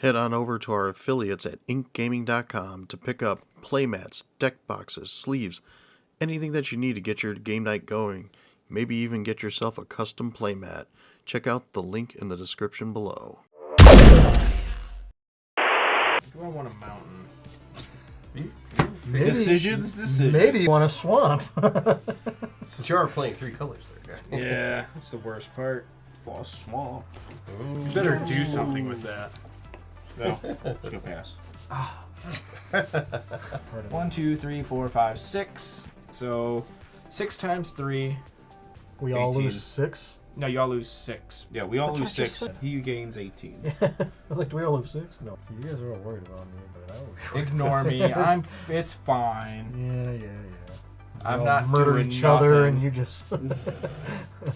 Head on over to our affiliates at inkgaming.com to pick up playmats, deck boxes, sleeves, anything that you need to get your game night going. Maybe even get yourself a custom playmat. Check out the link in the description below. Do I want a mountain? Decisions. Maybe you want a swamp. Since you are playing 3 colors there, guy. Yeah, that's the worst part. Well, small. You better do something with that. No, it's gonna pass. 1, 2, 3, 4, 5, 6. So 6 times 3. We all 18. lose 6. No, you all lose 6. Yeah, we all That's lose what I just 6. said. He gains 18. I was like, do we all lose 6? No. See, you guys are all worried about me, but I don't. Ignore me. It's fine. Yeah. I'm all not murder doing each other, nothing. and you just.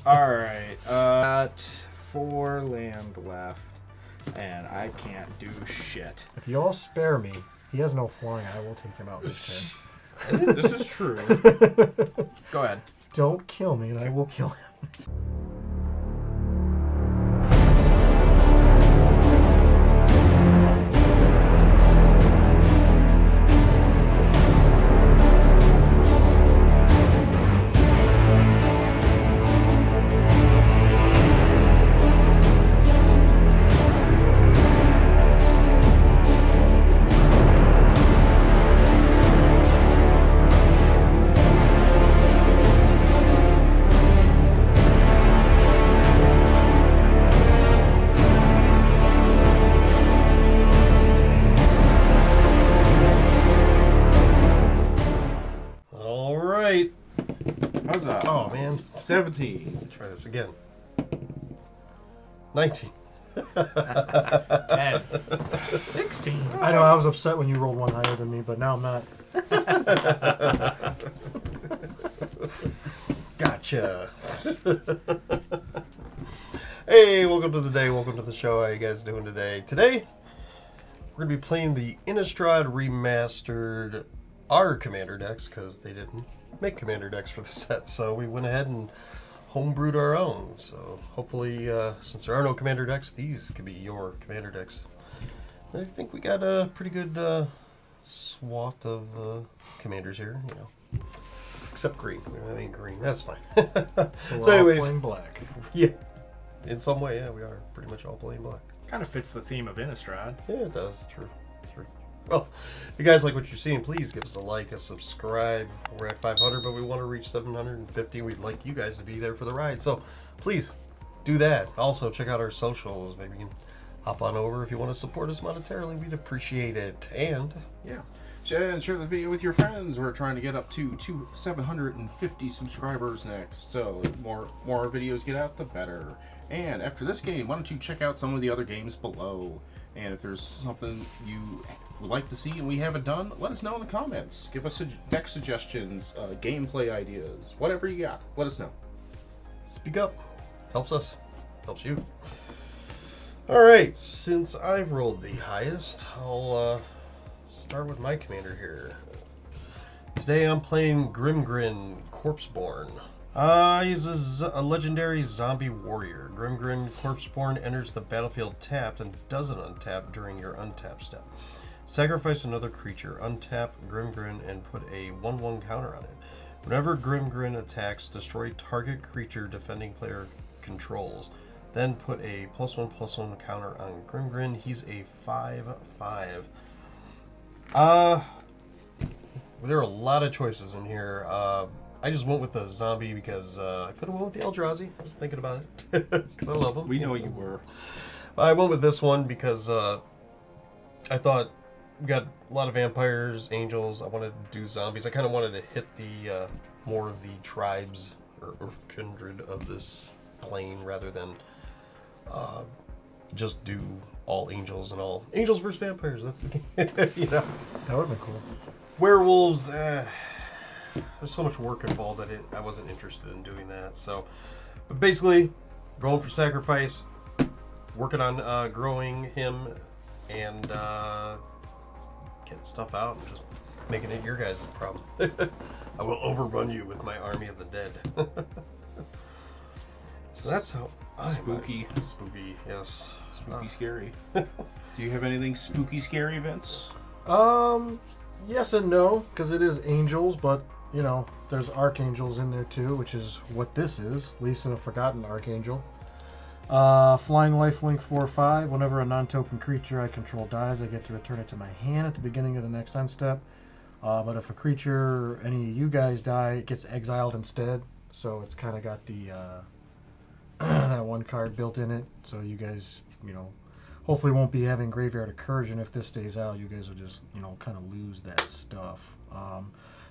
All right. Got 4 land left, and I can't do shit. If you all spare me, he has no flying. I will take him out this turn. This is true. Go ahead. Don't kill me, and I will kill him. Alright. Huzzah. Oh, man. 17. Let's try this again. 19. 10. 16. I know I was upset when you rolled one higher than me, but now I'm not. Gotcha. Hey, welcome to the day. Welcome to the show. How you guys doing today? Today, we're going to be playing the Innistrad Remastered our Commander decks, because they didn't make Commander decks for the set. So we went ahead and homebrewed our own. So hopefully, since there are no Commander decks, these could be your Commander decks. I think we got a pretty good swath of Commanders here, you know. Except green. We don't have any green. That's fine. So anyways, playing black. yeah. In some way, yeah, we are pretty much all playing black. Kind of fits the theme of Innistrad. Yeah, it does. True. Well, if you guys like what you're seeing, please give us a like, a subscribe. We're at 500, but we want to reach 750. We'd like you guys to be there for the ride. So please do that. Also, check out our socials. Maybe you can hop on over if you want to support us monetarily. We'd appreciate it. And Yeah. Share the video with your friends. We're trying to get up to 750 subscribers next. So more videos get out, the better. And after this game, why don't you check out some of the other games below? And if there's something you would like to see and we haven't done, let us know in the comments. Give us deck suggestions, gameplay ideas, whatever you got. Let us know. speak up. Helps us. Helps you. Alright, since I've rolled the highest, I'll start with my commander here. Today I'm playing Grimgrin, Corpseborn. He's a legendary zombie warrior. Grimgrin Corpseborn enters the battlefield tapped and doesn't untap during your untap step. Sacrifice another creature, untap Grimgrin, and put a 1/1 counter on it. Whenever Grimgrin attacks, destroy target creature defending player controls. Then put a +1/+1 counter on Grimgrin. He's a 5/5. There are a lot of choices in here. I just went with the zombie because I could have went with the Eldrazi. I was thinking about it because I love them. We know you were. I went with this one because I thought we got a lot of vampires, angels. I wanted to do zombies. I kind of wanted to hit the more of the tribes or kindred of this plane rather than just do all angels and all angels versus vampires. That's the game, you know. That would have been cool. Werewolves, there's so much work involved that I wasn't interested in doing that. So, but basically, going for sacrifice, working on growing him, and getting stuff out and just making it your guys' problem. I will overrun you with my army of the dead. So that's how Spooky. Spooky, yes. Spooky scary. Do you have anything spooky scary, Vince? Yes and no, because it is angels, but you know, there's archangels in there too, which is what this is. Liesa, a forgotten archangel. Flying lifelink 4/5. Whenever a non-token creature I control dies, I get to return it to my hand at the beginning of the next end step. But if a creature, any of you guys die, it gets exiled instead. So it's kind of got the that one card built in it. So you guys, you know, hopefully won't be having graveyard incursion. If this stays out, you guys will just, you know, kind of lose that stuff.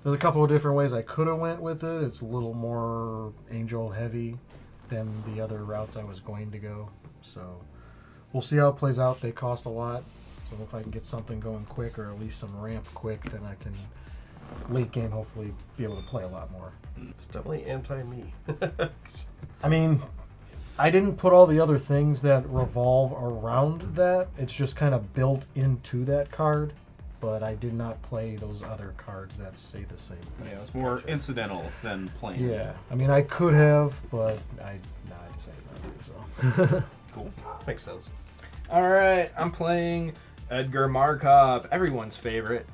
There's a couple of different ways I could have went with it. It's a little more angel heavy than the other routes I was going to go. So we'll see how it plays out. They cost a lot. So if I can get something going quick, or at least some ramp quick, then I can late game hopefully be able to play a lot more. It's definitely anti-me. I mean, I didn't put all the other things that revolve around that. It's just kind of built into that card. But I did not play those other cards that say the same thing. Yeah, it's more incidental than planned. Yeah, I mean, I could have, but I decided not to. So Cool. Makes sense. All right, I'm playing Edgar Markov, everyone's favorite.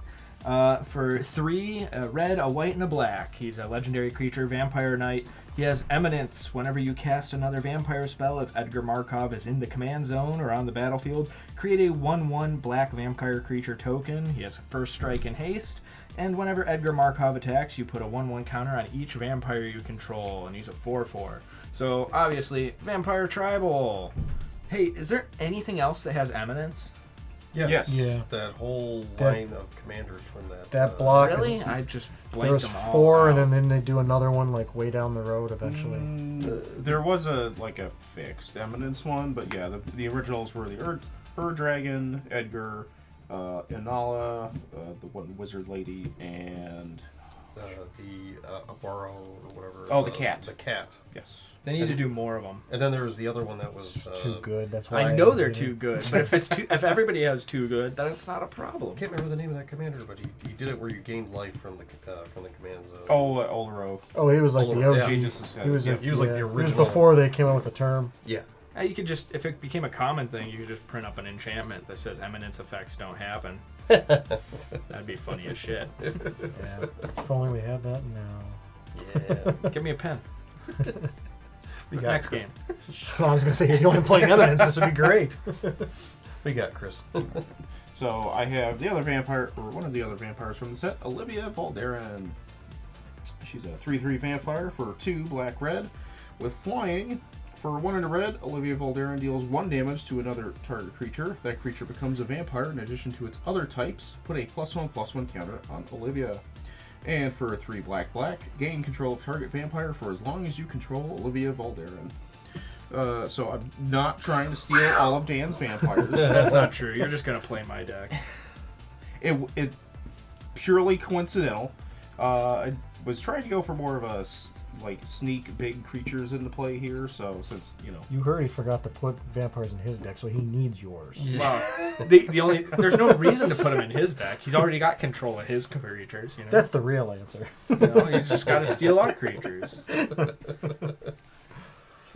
For 3, a red, a white, and a black. He's a legendary creature, Vampire Knight. He has Eminence. Whenever you cast another vampire spell, if Edgar Markov is in the command zone or on the battlefield, create a 1/1 black vampire creature token. He has first strike and haste. And whenever Edgar Markov attacks, you put a 1/1 counter on each vampire you control, and he's a 4/4. So, obviously, Vampire Tribal. Hey, is there anything else that has Eminence? Yeah. Yes. yeah, That whole line of commanders from that. that block. Really? I just There blanked was them all 4, out. and then they do another one like way down the road eventually. There was a fixed Eminence one, but yeah, the originals were the Dragon, Edgar, Inala, the one wizard lady, and the Abaro or whatever. Oh, the cat. The cat. yes. They need to do more of them. And then there was the other one that was It's too good. That's why I know they're hated it. too good, but if everybody has too good, then it's not a problem. I can't remember the name of that commander, but he did it where you gained life from the command zone. Oh, Olero. Oh, he was like the Yeah. OG. He just was- He was, yeah, a- he was like the He was original. before they came out with the term. Yeah. You could just, if it became a common thing, you could just print up an enchantment that says eminence effects don't happen. That'd be funny as shit. Yeah. If only we had that now. Yeah. Give me a pen. We got Next Chris. game. I was gonna say you're only playing Eminence. This would be great. We got Chris. So I have the other vampire, or one of the other vampires from the set, Olivia Valderan. She's a 3/3 vampire for 2 black red with flying. For 1 and a red, Olivia Valderan deals 1 damage to another target creature. That creature becomes a vampire in addition to its other types. Put a +1/+1 counter on Olivia. And for 3 black, gain control of target vampire for as long as you control Olivia Valderan. So I'm not trying to steal all of Dan's vampires. That's not true. You're just gonna play my deck. It purely coincidental. I was trying to go for more of a sneak big creatures into play here. So since You heard he forgot to put vampires in his deck, so he needs yours. Well, there's no reason to put him in his deck. He's already got control of his creatures. That's the real answer. He's just got to steal our creatures.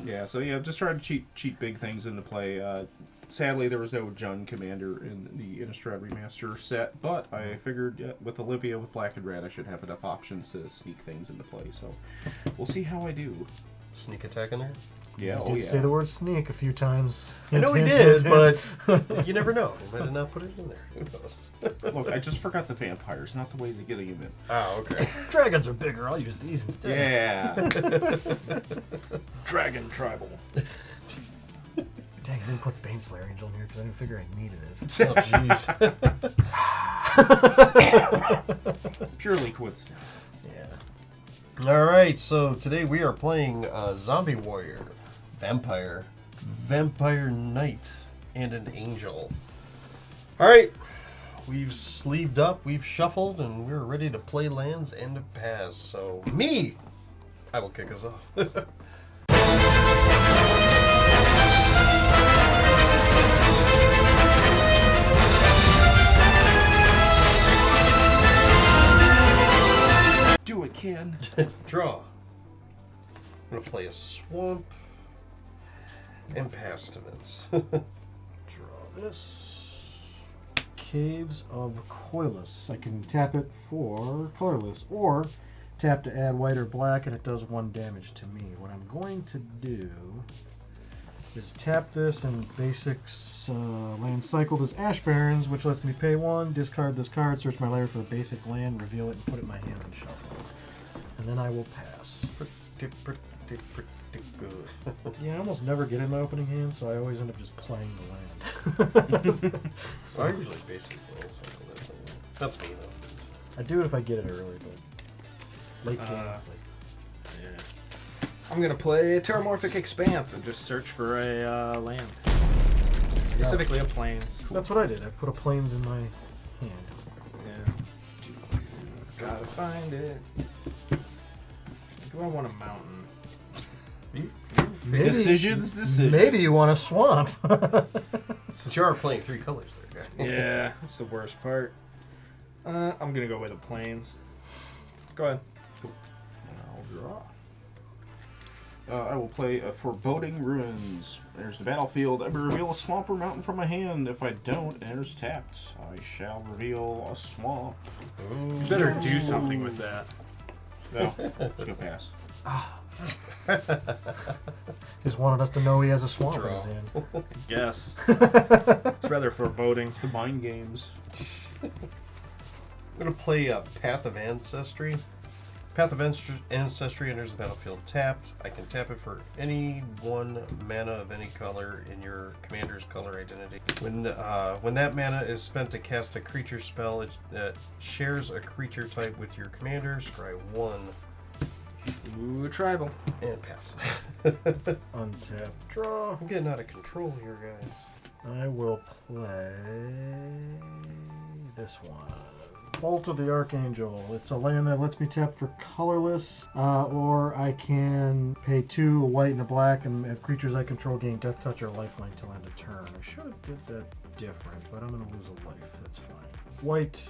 yeah, so yeah, just trying to cheat big things into play. Sadly, there was no Jun commander in the Innistrad Remaster set, but I figured with Olivia with black and red, I should have enough options to sneak things into play. So we'll see how I do. Sneak attack in there? Yeah, Did say the word sneak a few times. I know he Hint, did, hint, hint. but you never know. He might have not put it in there. Who knows? Look, I just forgot the vampires, not the ways of getting them in. Oh, okay. Dragons are bigger. I'll use these instead. Yeah. Dragon tribal. Dang, I didn't put Baneslayer Angel in here because I didn't figure I needed it. Oh, jeez. Purely coincidental. Yeah. All right, so today we are playing Zombie Warrior, Vampire, Vampire Knight, and an Angel. All right, we've sleeved up, we've shuffled, and we're ready to play lands and to pass. So I will kick us off. Do it, Ken. Draw. I'm gonna play a swamp. And past events. Draw this. Caves of Coilus. I can tap it for colorless, or tap to add white or black, and it does 1 damage to me. What I'm going to do is tap this and basics land cycle this Ash Barrens, which lets me pay 1, discard this card, search my library for the basic land, reveal it, and put it in my hand and shuffle. And then I will pass. Pretty good. Yeah, I almost never get in my opening hand, so I always end up just playing the land. So I usually basically land cycle that thing. That's me though. I do it if I get it early, but late game. Yeah. I'm gonna play Terramorphic Expanse and just search for a land. Specifically a plains. That's what I did. I put a plains in my hand. Yeah. Gotta find it. Do I want a mountain? Maybe, Decisions. Maybe you want a swamp. Since you are playing 3 colors there, guy. Yeah, that's the worst part. I'm gonna go with the plains. Go ahead. I'll draw. I will play Foreboding Ruins. There's the battlefield. I will reveal a swamp or mountain from my hand. If I don't, and it's tapped, I shall reveal a swamp. You better do something with that. No, it's gonna pass. Just wanted us to know he has a swamp in his Draw. hand. Yes. It's rather foreboding. It's the mind games. I'm going to play Path of Ancestry. Path of Ancestry enters the battlefield tapped. I can tap it for any 1 mana of any color in your commander's color identity. When that mana is spent to cast a creature spell that shares a creature type with your commander, scry 1 Ooh, tribal. and pass. Untap. Draw. I'm getting out of control here, guys. I will play this one. Vault of the Archangel. It's a land that lets me tap for colorless, or I can pay 2, a white and a black, and if creatures I control gain death touch or lifelink till end of turn. I should have did that different, but I'm going to lose a life. That's fine. White,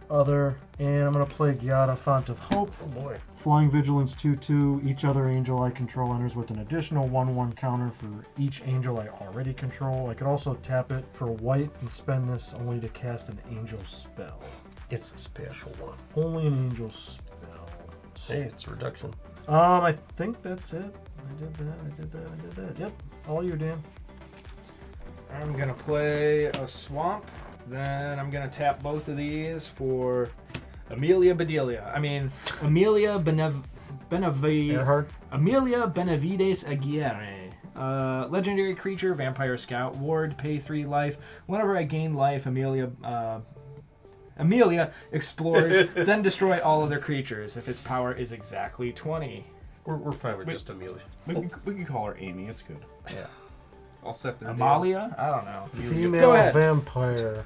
other, and I'm going to play Gyata, Font of Hope. Oh boy. Flying Vigilance 2/2. Each other angel I control enters with an additional 1/1 counter for each angel I already control. I could also tap it for white and spend this only to cast an angel spell. It's a special one. Only an angel spell. Hey, it's a reduction. I think that's it. I did that. Yep. All you, Dan. I'm gonna play a swamp. Then I'm gonna tap both of these for Amelia Earhart. Amelia Benavides Aguirre. Legendary creature, Vampire Scout, ward, pay 3 life. Whenever I gain life, Amelia explores, then destroy all other creatures if its power is exactly 20. We're fine with just Amelia. We can call her Amy. It's good. Yeah. I'll set the Amalia? I don't know. Female Go ahead. vampire.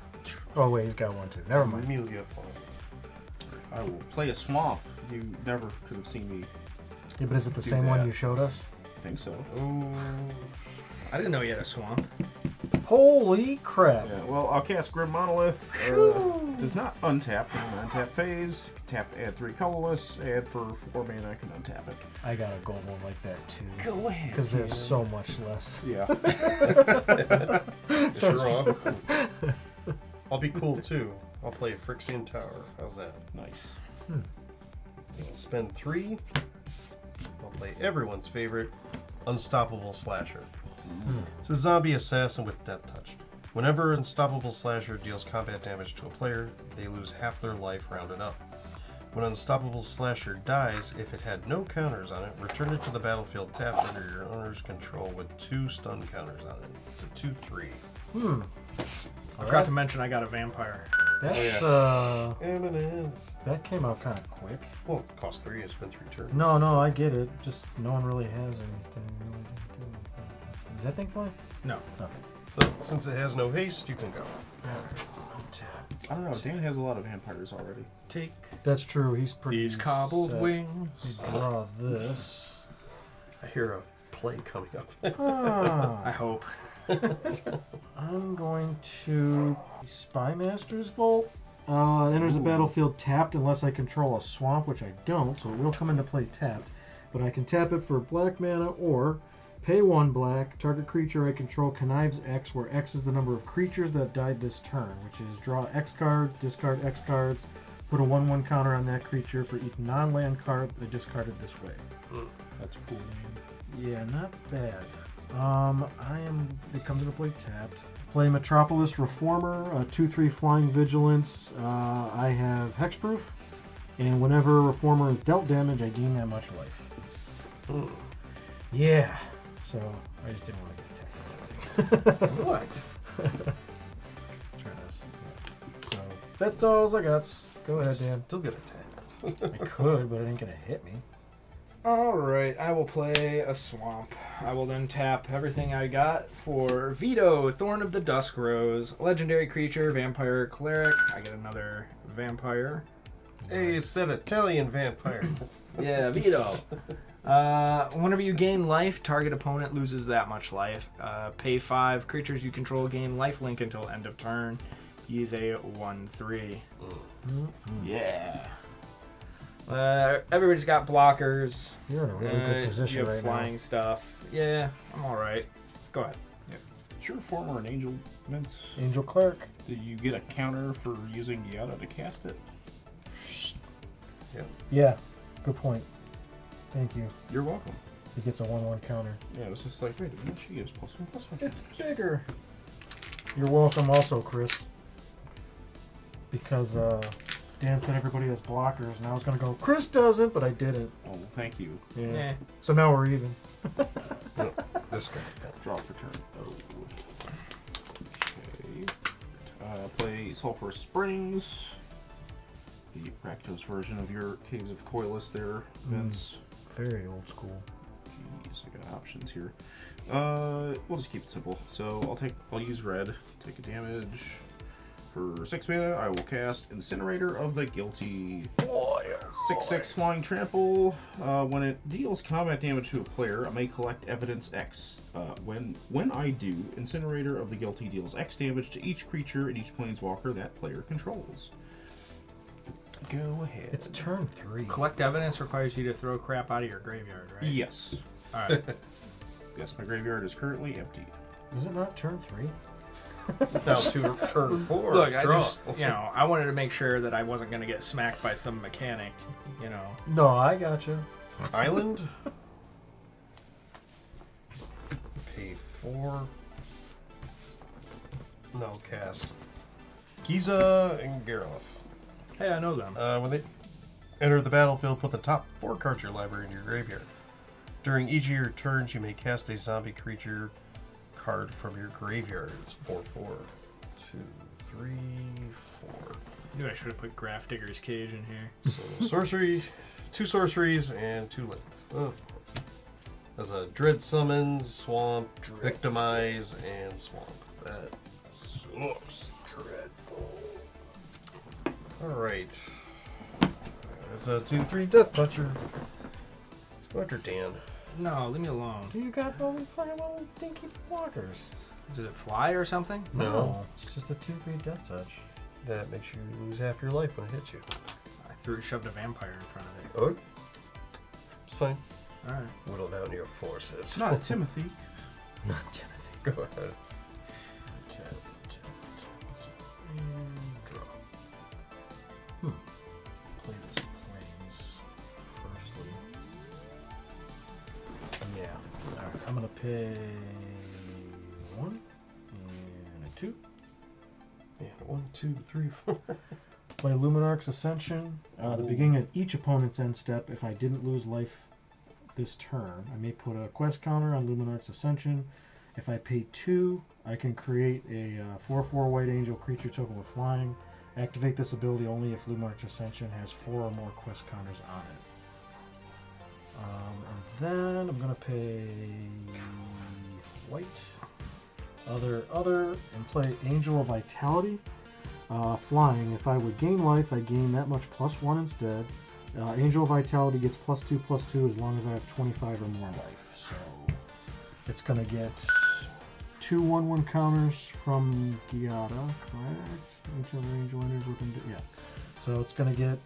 Oh wait, he's got one too. Never mind. Amelia. I will play a swamp. You never could have seen me. Yeah, but is it the Do same one that. you showed us? I think so. Ooh. I didn't know you had a swamp. Holy crap! Yeah, well, I'll cast Grim Monolith. Does not untap in the untap phase. Tap, add 3 colorless. Add for 4 mana, I can untap it. I got a gold one like that too. Go ahead. Because there's so much less. Yeah. Sure. I'll be cool too. I'll play Phyrexian Tower. How's that? Nice. I'll spend 3. I'll play everyone's favorite, Unstoppable Slasher. It's a zombie assassin with death touch. Whenever Unstoppable Slasher deals combat damage to a player, they lose half their life rounded up. When Unstoppable Slasher dies, if it had no counters on it, return it to the battlefield tapped under your owner's control with 2 stun counters on it. It's a 2/3. I forgot to mention I got a vampire. That's Eminence. that came out kind of quick. Well, it costs 3. It's been 3 turns. No, I get it. Just no one really has anything. Really to do. Is that thing flying? No. Okay. So, since it has no haste, you can go. I don't know. Dan has a lot of vampires already. Take That's true. He's pretty. these cobbled set. wings. Draw this. I hear a play coming up. I hope. I'm going to Spymaster's Vault. It enters the battlefield tapped unless I control a swamp, which I don't, so it will come into play tapped. But I can tap it for black mana, or Pay 1 black. Target creature I control connives X, where X is the number of creatures that died this turn, which is draw X cards, discard X cards, put a 1/1 counter on that creature for each non-land card I discarded this way. That's a cool name. Yeah, not bad. It comes into play tapped. Play Metropolis Reformer, 2/3 Flying Vigilance. I have Hexproof, and whenever Reformer is dealt damage, I gain that much life. Yeah, so I just didn't want to get attacked. What? Try this. So that's all I got. Go ahead, Dan. Still get attacked. I could, but it ain't gonna hit me. Alright, I will play a swamp. I will then tap everything I got for Veto, Thorn of the Dusk Rose, legendary creature, vampire, cleric. I get another vampire. Hey, it's that Italian vampire. Yeah, Veto. Whenever you gain life, target opponent loses that much life. Pay 5. Creatures you control gain lifelink until end of turn. Use a 1/3. Yeah. Everybody's got blockers. You're in a really good position you have right flying stuff. Yeah, I'm alright. Go ahead. Is your Reformer an Angel, Vince? now. Angel Cleric. Do you get a counter for using Yada to cast it? Yeah, good point. Thank you. You're welcome. He gets a 1/1 counter. Yeah, it was just like, wait a minute, she gives +1/+1. It's bigger. You're welcome also, Chris. Because Dan said everybody has blockers, and I was going to go, Chris doesn't, but I didn't. Oh, well, thank you. Yeah. Yeah. So now we're even. This guy. Draw for turn. Oh. Okay. Play Sulphur Springs. The Rakdos version of your Caves of Coilus there, Vince. Very old school. Jeez, I got options here. We'll just keep it simple. So I'll use red, take a damage. For 6 mana, I will cast Incinerator of the Guilty. 6/6 Flying Trample. When it deals combat damage to a player, I may collect Evidence X. When I do, Incinerator of the Guilty deals X damage to each creature and each planeswalker that player controls. Go ahead. It's turn 3. Collect evidence requires you to throw crap out of your graveyard, right? Yes. Alright. Yes, my graveyard is currently empty. Is it not turn 3? It's now turn 4. Look, I Draw. just, I wanted to make sure that I wasn't going to get smacked by some mechanic, No, I gotcha. Island. Pay 4. No, cast. Giza and Gerloff. Hey, I know them. When they enter the battlefield, put the top 4 cards of your library in your graveyard. During each of your turns, you may cast a zombie creature card from your graveyard. It's 4/4. 2, 3, 4. I knew I should have put Grafdigger's Cage in here. So sorcery, 2 sorceries, and 2 lands. Of course. There's a Dread Summons, Swamp, Victimize, and Swamp. That sucks. Dreadful. Alright. It's a 2/3 Death Toucher. Let's go after Dan. No, leave me alone. You got all these fucking little dinky blockers. Does it fly or something? No. It's just a 2/3 death touch. That makes you lose half your life when it hits you. I shoved a vampire in front of it. Oh. It's fine. Alright. Whittle down your forces. It's not a Timothy. Not Timothy. Go ahead. And draw. Play this planes firstly. Yeah. Alright, I'm gonna pay 1 and a 2. Yeah, 1, 2, 3, 4. Play Luminarch's Ascension. The beginning of each opponent's end step, if I didn't lose life this turn, I may put a quest counter on Luminarch's Ascension. If I pay 2, I can create a 4/4 White Angel creature token with flying. Activate this ability only if Luminarch's Ascension has 4 or more quest counters on it. And then I'm going to pay white, other, and play Angel of Vitality. Flying, if I would gain life, I gain that much +1 instead. Angel of Vitality gets +2/+2 as long as I have 25 or more life. So it's going to get 2 1/1 counters from Giada, correct? Each other angel enters within. Yeah. So it's going to get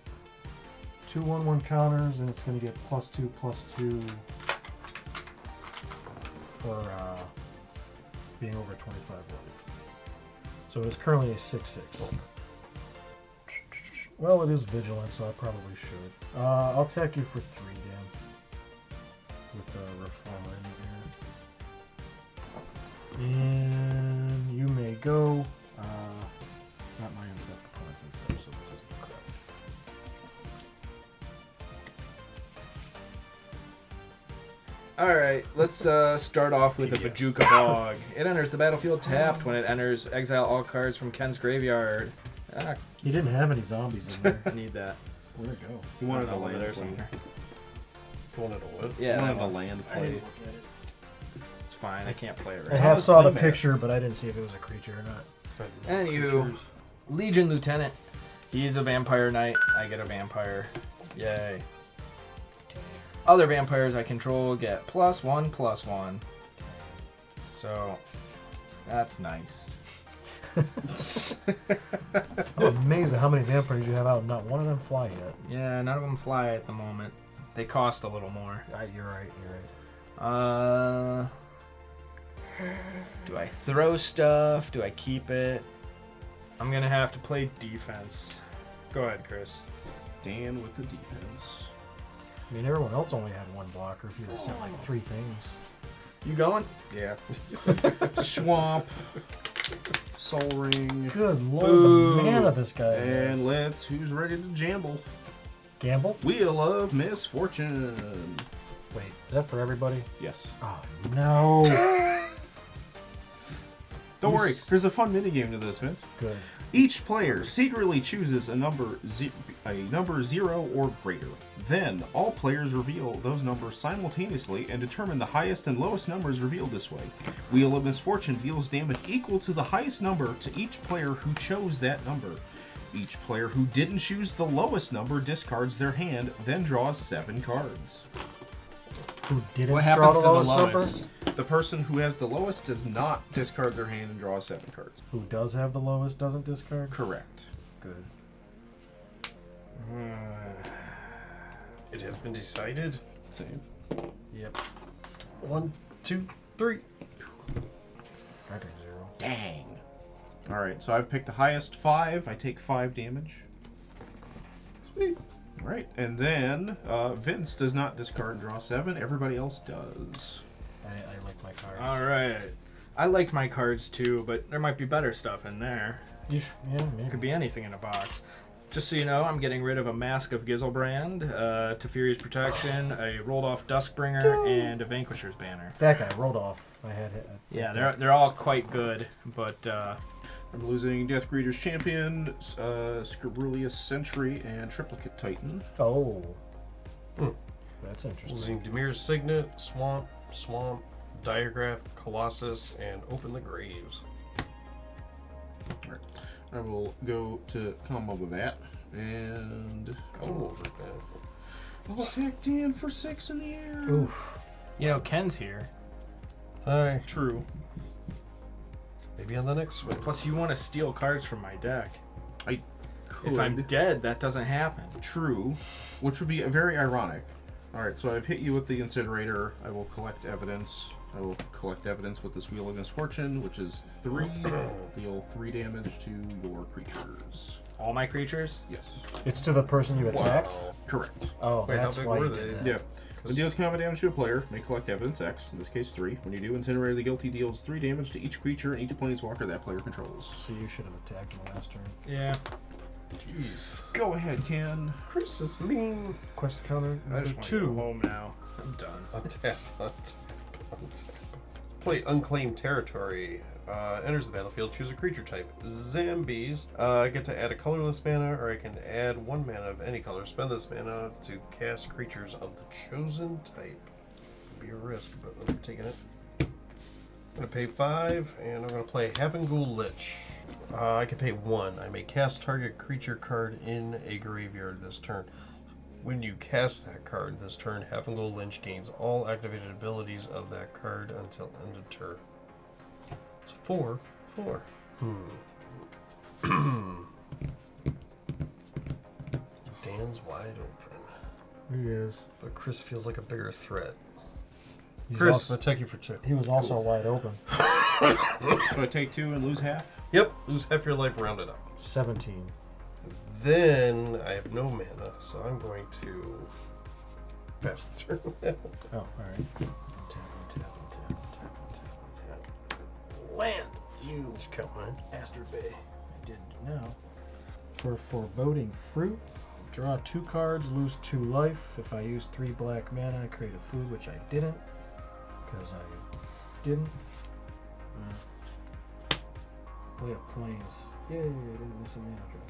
2 1/1 counters, and it's going to get +2/+2 for being over 25 life. So it's currently a 6/6. Well, it is vigilant, so I probably should. I'll attack you for 3, Dan. With the reformer in here. And you may go. Not my got components and stuff, so it doesn't crap. Alright, let's start off with the Bajuka Bog. It enters the battlefield tapped. When it enters, exile all cards from Ken's graveyard. Ah, He didn't have any zombies in there. I need that. Where'd it go? He wanted a Over land there play. somewhere. Wanted to what? Yeah, He that wanted a one. land I didn't play. look at it. It's fine. I can't play it I right half was saw the playing that. picture, but I didn't see if it was a creature or not. Anywho, Legion Lieutenant. He's a vampire knight. I get a vampire. Yay. Other vampires I control get +1/+1. So, that's nice. I'm amazed at how many vampires you have out. Not one of them fly yet. Yeah, none of them fly at the moment. They cost a little more. You're right. You're right. Do I throw stuff? Do I keep it? I'm gonna have to play defense. Go ahead, Chris. Dan with the defense. I mean, everyone else only had 1 blocker. If you had sent like 3 things. You going? Yeah. Swamp. Soul Ring. Good lord, Boo. the mana this guy And has. who's ready to jamble? Gamble? Wheel of Misfortune. Wait, is that for everybody? Yes. Oh no. Don't worry, there's a fun minigame to this, Vince. Good. Each player secretly chooses a number 0 or greater. Then, all players reveal those numbers simultaneously and determine the highest and lowest numbers revealed this way. Wheel of Misfortune deals damage equal to the highest number to each player who chose that number. Each player who didn't choose the lowest number discards their hand, then draws 7 cards. Who didn't What draw happens the to the lowest number? lowest? The person who has the lowest does not discard their hand and draw 7 cards. Who does have the lowest doesn't discard? Correct. Good. It has been decided. Same. Yep. 1, 2, 3. I think 0. Dang. Alright, so I've picked the highest 5. I take 5 damage. Sweet. Alright, and then Vince does not discard and draw 7. Everybody else does. I like my cards. Alright. I like my cards too, but there might be better stuff in there. Yeah, maybe. Could be anything in a box. Just so you know, I'm getting rid of a Mask of Gizelbrand, Teferi's Protection, a rolled off Duskbringer, and a Vanquisher's Banner. That guy rolled off. I had it. Yeah, they're all quite good, but I'm losing Death Greeter's Champion, Scabrullius Sentry, and Triplicate Titan. Oh. That's interesting. Losing Demir's Signet, Swamp, Diagraph, Colossus, and Open the Graves. Alright. I will go to combo with that, and Over that. I'll attack Dan for 6 in the air. Oof. you know, Ken's here. Hi. True. Maybe on the next swing. Plus, you want to steal cards from my deck. I could. If I'm dead, that doesn't happen. True, which would be very ironic. Alright, so I've hit you with the Incinerator. I will collect evidence. I will collect evidence with this Wheel of Misfortune, which is 3. Deal 3 damage to your creatures. All my creatures? Yes. It's to the person you attacked? Wow. Correct. Oh, Wait, how that's big why were you did they? that. Yeah. When deals combat damage to a player, may collect evidence X, in this case 3. When you do, Incinerator the Guilty deals 3 damage to each creature and each planeswalker that player controls. So you should have attacked him last turn. Yeah. Jeez. Go ahead, Ken. Chris is mean. Quest counter I number just want to go 2. home now. I'm done. Untap. Play Unclaimed Territory. Enters the battlefield. Choose a creature type. Zombies. I get to add a colorless mana, or I can add 1 mana of any color. Spend this mana to cast creatures of the chosen type. Could be a risk, but I'm taking it. I'm going to pay 5, and I'm going to play Havengul Lich. I can pay 1. I may cast target creature card in a graveyard this turn. When you cast that card this turn, Havengul Lich gains all activated abilities of that card until end of turn. It's 4. Dan's wide open, He is. but Chris feels like a bigger threat. He's Chris, also- attack you for 2. he was also wide open. So I take 2 and lose half? Yep, lose half your life, rounded up. 17. Then I have no mana, so I'm going to pass the turn. Oh, all right. Tap. Land. You Just count mine. masturbate. I didn't know. For foreboding fruit, draw 2 cards, lose 2 life. If I use 3 black mana, I create a food, which I didn't. Because I didn't. Play a plains. Yay, I didn't miss a mana drop.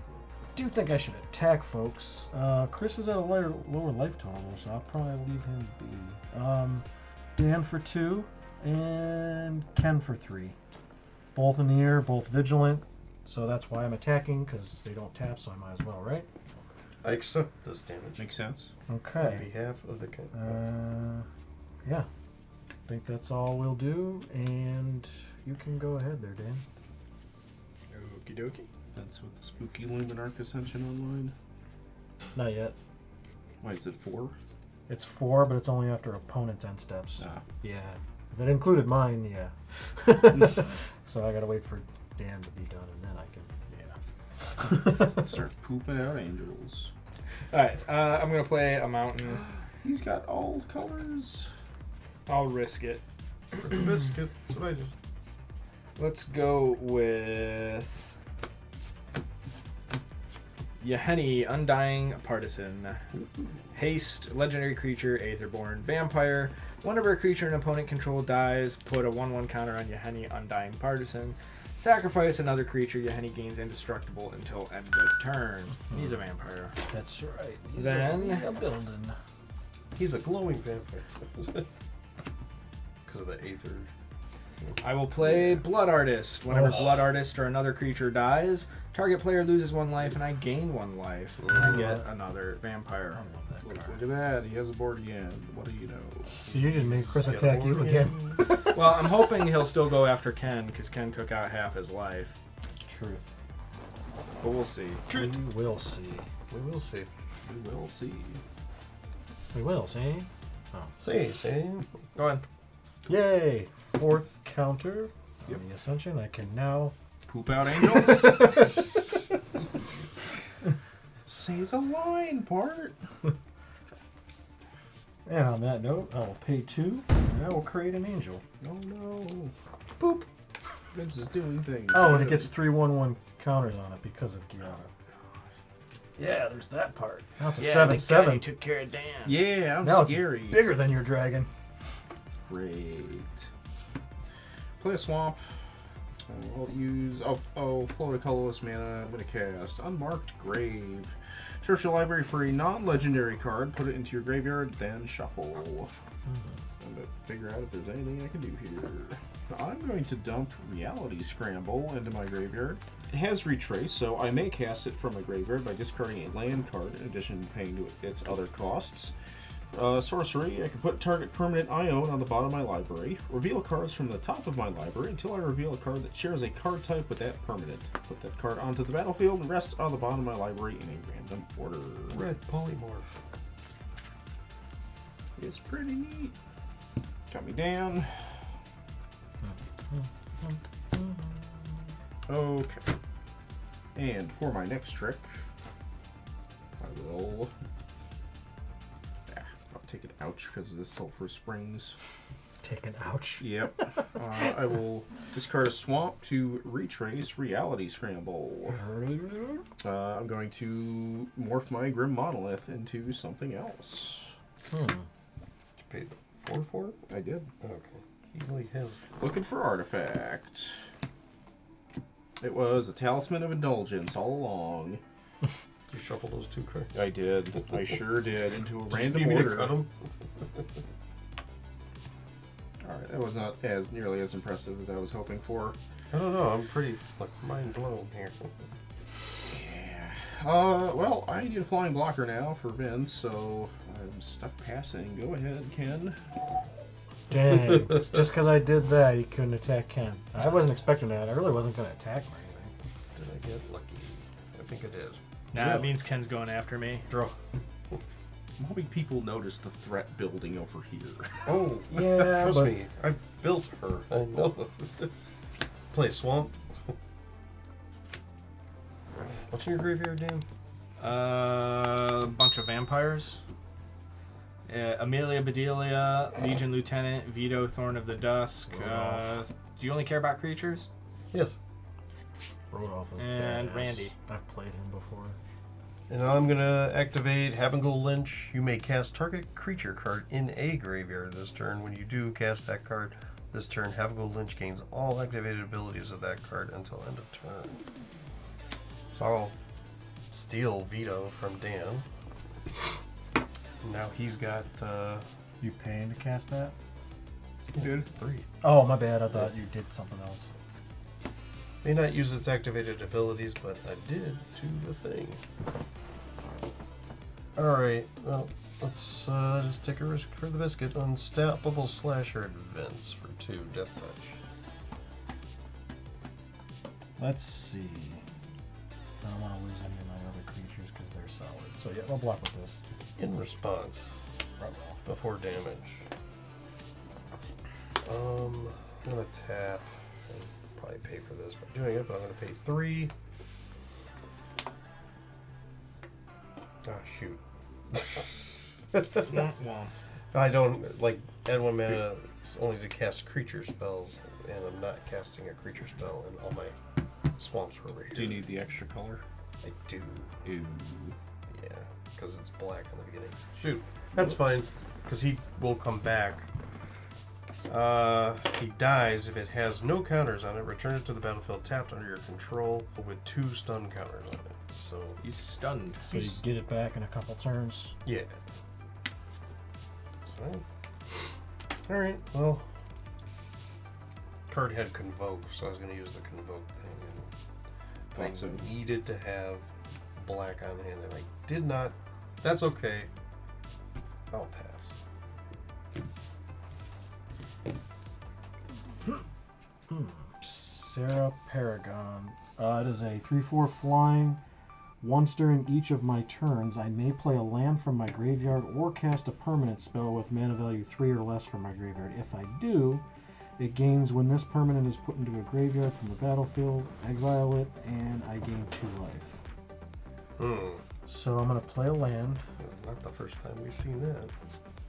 I do think I should attack, folks. Chris is at a lower life total, so I'll probably leave him be. Dan for 2, and Ken for 3. Both in the air, both vigilant. So that's why I'm attacking, because they don't tap, so I might as well, right? I accept this damage Makes sense. on Okay. behalf of the king. Yeah. I think that's all we'll do, and you can go ahead there, Dan. Okie dokie. That's with the spooky Luminarch Ascension online. Not yet. Why is it 4? It's 4, but it's only after opponent's end steps. Ah. Yeah. If it included mine, yeah. So I gotta wait for Dan to be done, and then I can. Start pooping out angels. Alright, I'm going to play a mountain. He's got all colors. I'll risk it. For the biscuit, that's what I do. Let's go with Yeheni, Undying Partisan. Haste, legendary creature, Aetherborn Vampire. Whenever a creature an opponent control dies, put a 1/1 counter on Yeheni, Undying Partisan. Sacrifice another creature. Yeheni gains indestructible until end of turn. He's a vampire. That's right. Then- a building. He's a glowing vampire. Because of the aether. I will play Blood Artist. Whenever Oh. Blood Artist or another creature dies, target player loses 1 life and I gain 1 life. And I get another vampire. I love that Look card. at that. He has a board again. What do you know? So you just made Chris Got a attack you board again? Well, I'm hoping he'll still go after Ken because Ken took out half his life. True. But we'll see. We will see. We will see. We will see. We will see. See. Go ahead. Yay! 4th counter. Yep. On the Ascension, I can now. Poop out angels? Say the line part. And on that note, I will pay 2, and I will create an angel. Oh no. Boop. Vince is doing things. Oh, and it gets 3/1/1 counters on it because of Giada. Yeah, there's that part. Now it's a 7/7. took care of Dan. Yeah, I'm Now scary. it's bigger than your dragon. Great. Play a swamp. I'll use. Float a colorless mana. I'm going to cast Unmarked Grave. Search your library for a non-legendary card. Put it into your graveyard, then shuffle. I'm going to figure out if there's anything I can do here. I'm going to dump Reality Scramble into my graveyard. It has Retrace, so I may cast it from my graveyard by discarding a land card in addition to paying to its other costs. Sorcery, I can put target permanent I own on the bottom of my library. Reveal cards from the top of my library until I reveal a card that shares a card type with that permanent. Put that card onto the battlefield and rests on the bottom of my library in a random order. Red polymorph. It's pretty neat. Got me down. Okay. And for my next trick, I will... I'll take an ouch because of the Sulphur Springs. Take an ouch. Yep. I will discard a swamp to retrace Reality Scramble. I'm going to morph my Grim Monolith into something else. Paid 4 for it? I did. Okay. He really has. Looking for artifact. It was a Talisman of Indulgence all along. You shuffle those 2 cards. I did. I sure did. Into a random you need me to order. cut 'em? Alright, that was not as nearly as impressive as I was hoping for. I don't know. I'm pretty mind blown here. Yeah. Well, I need a flying blocker now for Vince, so I'm stuck passing. Go ahead, Ken. Dang. Just because I did that, he couldn't attack Ken. I wasn't expecting that. I really wasn't going to attack him or anything. Did I get lucky? I think it is. Nah, it means Ken's going after me. Draw. I'm hoping people notice the threat building over here. Oh, Yeah, trust but me, I built her. I know. Play swamp. What's in your graveyard, Dan? A bunch of vampires. Amelia Bedelia, Legion Lieutenant, Vito, Thorn of the Dusk. Do you only care about creatures? Yes. Rodolph is And badass. Randy. I've played him before. And I'm gonna activate Havengal Lynch. You may cast target creature card in a graveyard this turn. When you do cast that card this turn, Havengal Lynch gains all activated abilities of that card until end of turn. So I'll steal Vito from Dan. Now he's got You paying to cast that? dude 3. Oh, my bad. I thought you did something else. May not use its activated abilities, but I did do the thing. Alright, well, let's just take a risk for the biscuit. Unstoppable Slasher Events for 2, Death Touch. Let's see. I don't want to lose any of my other creatures because they're solid. So yeah, I'll block with this. In response, Right well. before damage. I'm gonna tap and probably pay for this by doing it, but I'm gonna pay 3. Ah, shoot. I don't like add 1 mana. It's only to cast creature spells, and I'm not casting a creature spell, and all my swamps were over here. Do you need the extra color? I do. Ew. Yeah, because it's black in the beginning. Shoot, that's fine, because he will come back. He dies if it has no counters on it. Return it to the battlefield tapped under your control, but with 2 stun counters on it. So He's stunned. So you get it back in a couple turns. yeah, that's fine. All right, well, card had Convoke, so I was going to use the Convoke thing. And Thought so. I needed to have black on hand, and I did not. That's okay. I'll pass. Sarah Paragon. It is a 3/4 flying. Once during each of my turns, I may play a land from my graveyard or cast a permanent spell with mana value 3 or less from my graveyard. If I do, it gains when this permanent is put into a graveyard from the battlefield, exile it, and I gain 2 life. So I'm going to play a land. Not the first time we've seen that.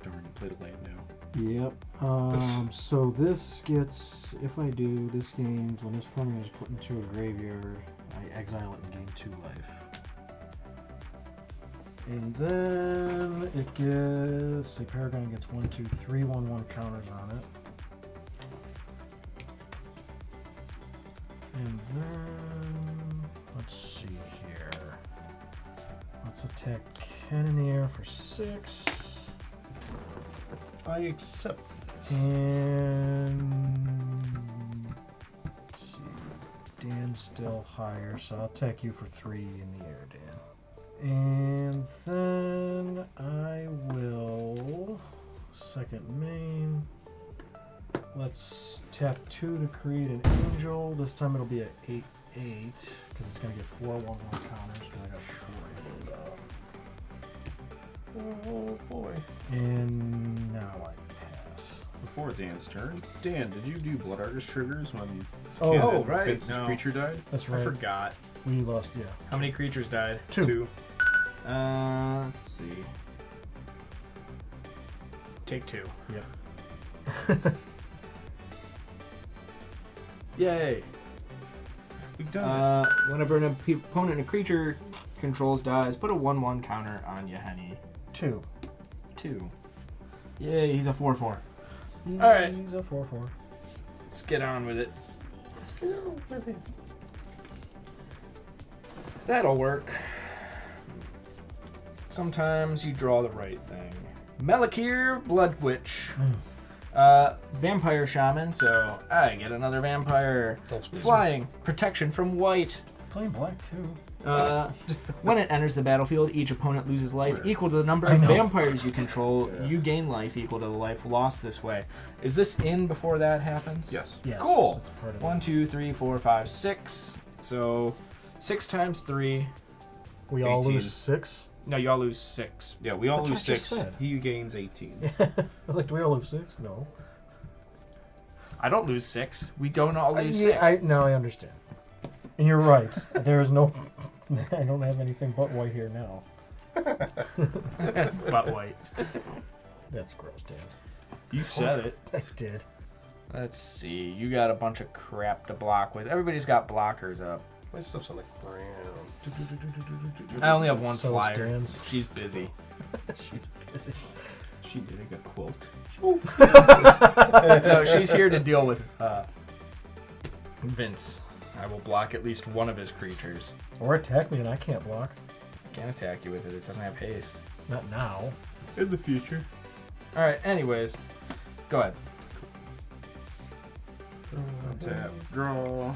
Darn, you played a land now. Yep. So this gets, if I do, this gains when this permanent is put into a graveyard, I exile it and gain 2 life. And then it gets, the Paragon gets 1, 2, 3, 1, 1 counters on it. And then, let's see here. Let's attack Cannoneer for 6. I accept this. And let's see, Dan's still higher, so I'll attack you for 3 in the air, Dan. And then I will second main. Let's tap 2 to create an angel. This time it'll be an 8/8 because it's gonna get 4 1/1 counters because I got 4 Oh boy. And now I pass. Before Dan's turn, Dan, did you do Blood Artist triggers when you Oh, right. Vince's No. creature died? That's I right. forgot. We lost, yeah. How many creatures died? 2. Let's see. Take 2. Yep. Yay! We've done Whenever an opponent a creature controls dies, put a 1/1 counter on Yahenni. 2. 2. Yay, he's a 4/4. He's Alright. a 4/4. Let's get on with it. That'll work. Sometimes you draw the right thing. Melakir, Blood Witch. Vampire Shaman, so I get another vampire. Don't squeeze Flying, protection from white. Playing black too. When it enters the battlefield, each opponent loses life equal to the number I of know. vampires you control. You gain life equal to the life lost this way. Is this in before that happens? Yes. Yes. Cool. It's part of 1, 2, 3, 4, 5, 6. So 6 times 3. We all 18. lose 6. No, you all lose 6. Yeah, we all That's lose what I just 6. said. He gains 18. I was like, do we all lose 6? No. I don't lose 6. We don't all lose 6. I understand. And you're right. There is no... I don't have anything but white here now. But white. That's gross, Dan. You said it. I did. Let's see. You got a bunch of crap to block with. Everybody's got blockers up. My stuff's on the ground. I only have one So flyer. stands. She's busy. She's busy. She did a quilt. No, she's here to deal with Vince. I will block at least one of his creatures. Or attack me and I can't block. Can't attack you with it. It doesn't have haste. Not now. In the future. All right. Anyways, go ahead. Tap, draw.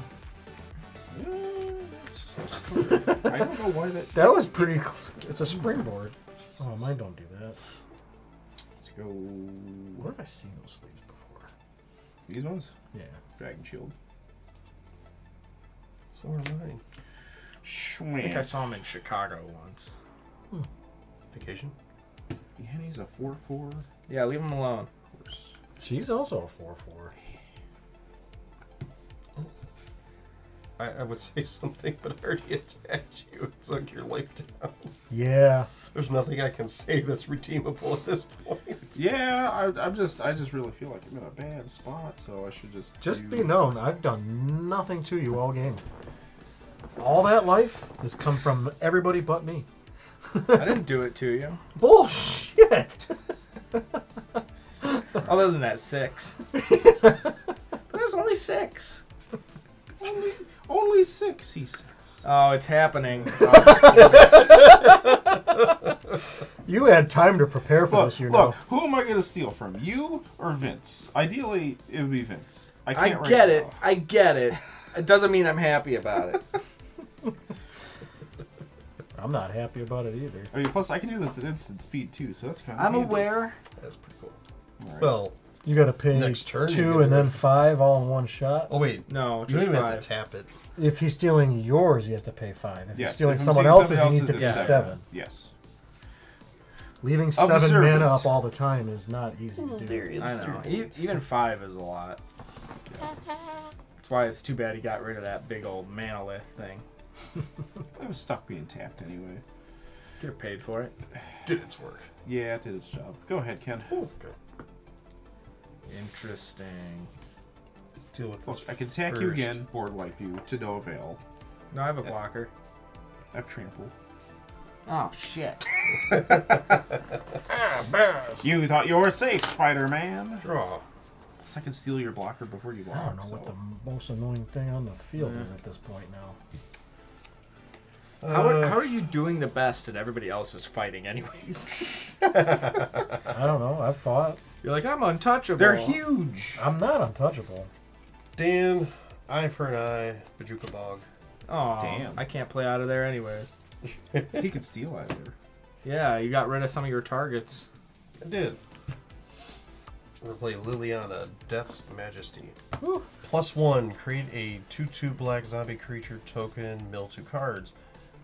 I don't know why that. That was pretty... It's a springboard. Oh, mine don't do that. Let's go. Where have I seen those sleeves before? These ones? Yeah. Dragon Shield. So are mine. I think I saw him in Chicago once. Vacation? Yeah, he's a 4/4. Yeah, leave him alone. Of course. She's also a 4/4. I would say something, but I already attacked you. It's like your life down. Yeah. There's nothing I can say that's redeemable at this point. Yeah, I just really feel like I'm in a bad spot, so I should Just be known, I've done nothing to you all game. All that life has come from everybody but me. I didn't do it to you. Bullshit! Other than that 6. But there's only 6. only 6, he says. Oh, it's happening. You had time to prepare for this, you know. Look, who am I going to steal from? You or Vince? Ideally, it would be Vince. I I can't get right it. now. I get it. It doesn't mean I'm happy about it. I'm not happy about it either. I mean, plus I can do this at instant speed too, so that's kind of. I'm aware. That's pretty cool. Right. Well, You gotta pay Next turn, you 2 get and then rid- 5 all in one shot. oh wait, No, you just don't even 5. have to tap it. If he's stealing yours, he has to pay 5. If yes, he's stealing if I'm someone stealing else's, he needs to pay it's 7. Yes. Leaving 7 Observant. mana up all the time is not easy to do. I know. Even 5 is a lot. That's why it's too bad he got rid of that big old manolith thing. I was stuck being tapped anyway. You're paid for it. Did its work. Yeah, it did its job. Go ahead, Ken. Okay. Interesting. Let's deal with Look, this. I can attack you first. again, board wipe you to no avail. No, I have a blocker. I have trample. Oh, shit. You thought you were safe, Spider-Man. Draw. So I can steal your blocker before you block. I don't know what so. the most annoying thing on the field is at this point now. How are you doing the best and everybody else is fighting anyways? I don't know. I've fought. You're like, I'm untouchable. They're huge. I'm not untouchable. Dan, eye for an eye, Bajuka Bog. Oh, Damn. I can't play out of there anyways. He could steal either. Yeah, you got rid of some of your targets. I did. I'm gonna play Liliana, Death's Majesty. Whew. +1, create a 2/2 black zombie creature token, mill 2 cards.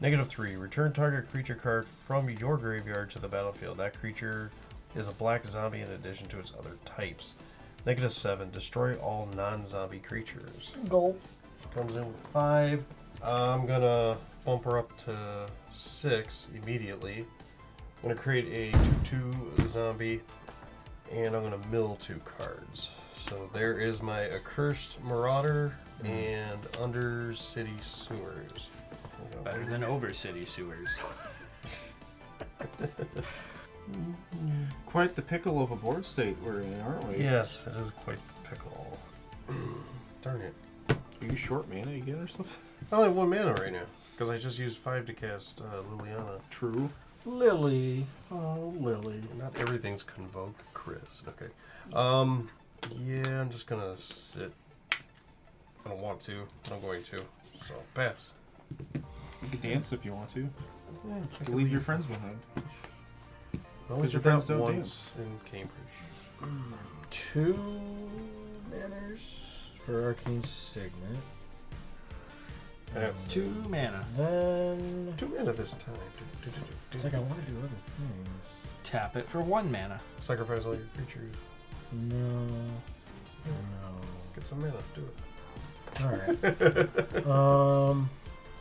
-3, return target creature card from your graveyard to the battlefield. That creature is a black zombie in addition to its other types. -7, destroy all non-zombie creatures. Goal. Comes in with 5. I'm gonna bump her up to 6 immediately. I'm gonna create a 2/2 zombie, and I'm gonna mill 2 cards. So there is my Accursed Marauder and Under City Sewers. Better than over city sewers. Quite the pickle of a board state we're in, aren't we? Yes, it is quite the pickle. Darn it. Are you short mana again or something? I only have 1 mana right now, because I just used 5 to cast Liliana. True. Lily. Oh, Lily. Not everything's Convoke Chris. Okay. Yeah, I'm just gonna sit. I don't want to, but I'm going to. So, pass. You can dance if you want to. Yeah, I You can leave your friends behind. I only Because your did friends that don't once in Cambridge. 2 manners for Arcane Signet. That's 2 mana. Then 2 mana this time. it's like I want to do other things. Tap it for 1 mana. Sacrifice all your creatures. No. Get some mana. Do it. All right.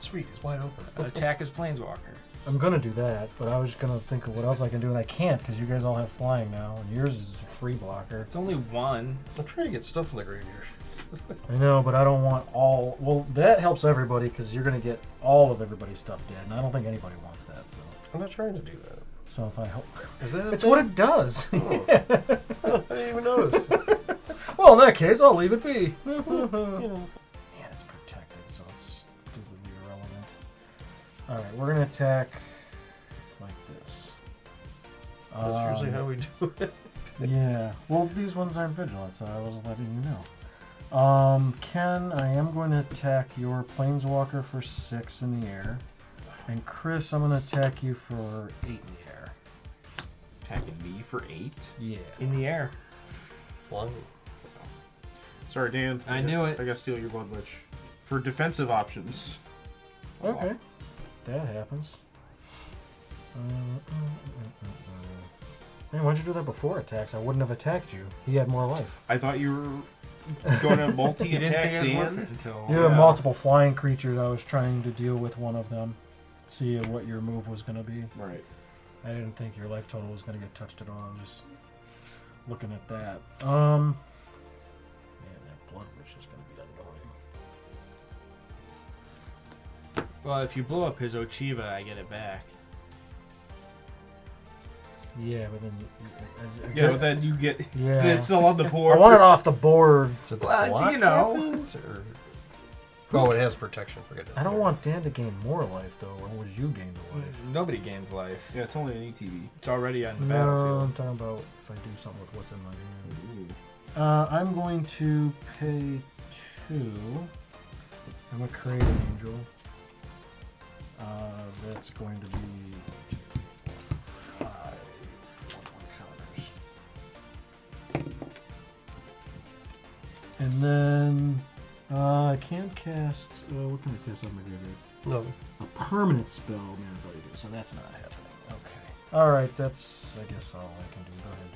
Sweet, it's wide open. Attack as Planeswalker. I'm gonna do that, but I was just gonna think of what else I can do, and I can't because you guys all have flying now, and yours is a free blocker. It's only 1. I'm trying to get stuff in the graveyard. I know, but I don't want all. Well, that helps everybody because you're gonna get all of everybody's stuff dead, and I don't think anybody wants that. So, I'm not trying to do that. so if I help, Is that a it's thing? what it does. Oh. I didn't even notice. Well, in that case, I'll leave it be. You know. Man, it's protected, so it's stupidly irrelevant. All right, we're gonna attack like this. That's usually how we do it. Yeah. Well, these ones aren't vigilant, so I wasn't letting you know. Ken, I am going to attack your Planeswalker for 6 in the air. And Chris, I'm going to attack you for 8 in the air. Attacking me for 8? Yeah. In the air. Flying. Sorry, Dan. I knew it. I gotta steal your Blood Witch. For defensive options. Okay. That happens. Man, why'd you do that before attacks? I wouldn't have attacked you. He had more life. I thought you were going to You didn't multi-attack think it was worth Dan. it until... You have multiple flying creatures. I was trying to deal with one of them. See what your move was going to be. Right. I didn't think your life total was going to get touched at all. I'm just looking at that. Man, that Blood Witch is going to be annoying. Well, if you blow up his Ochiva, I get it back. Yeah, but then Yeah, but then you get... Yeah. It's still on the board. I want it off the board. Is it the Well, block you know. happens, or... Oh, it has protection. Forget it. I don't want Dan to gain more life, though. Or would you gain the life? Nobody gains life. Yeah, it's only an ETB. It's already on the No, battlefield. I'm talking about if I do something with what's in my hand. I'm going to pay 2. I'm going to create an angel. That's going to be 5 counters. And then I can't cast. What can I cast on my graveyard? No. A permanent spell, man, so that's not happening. Okay. All right, that's I guess all I can do. Go ahead,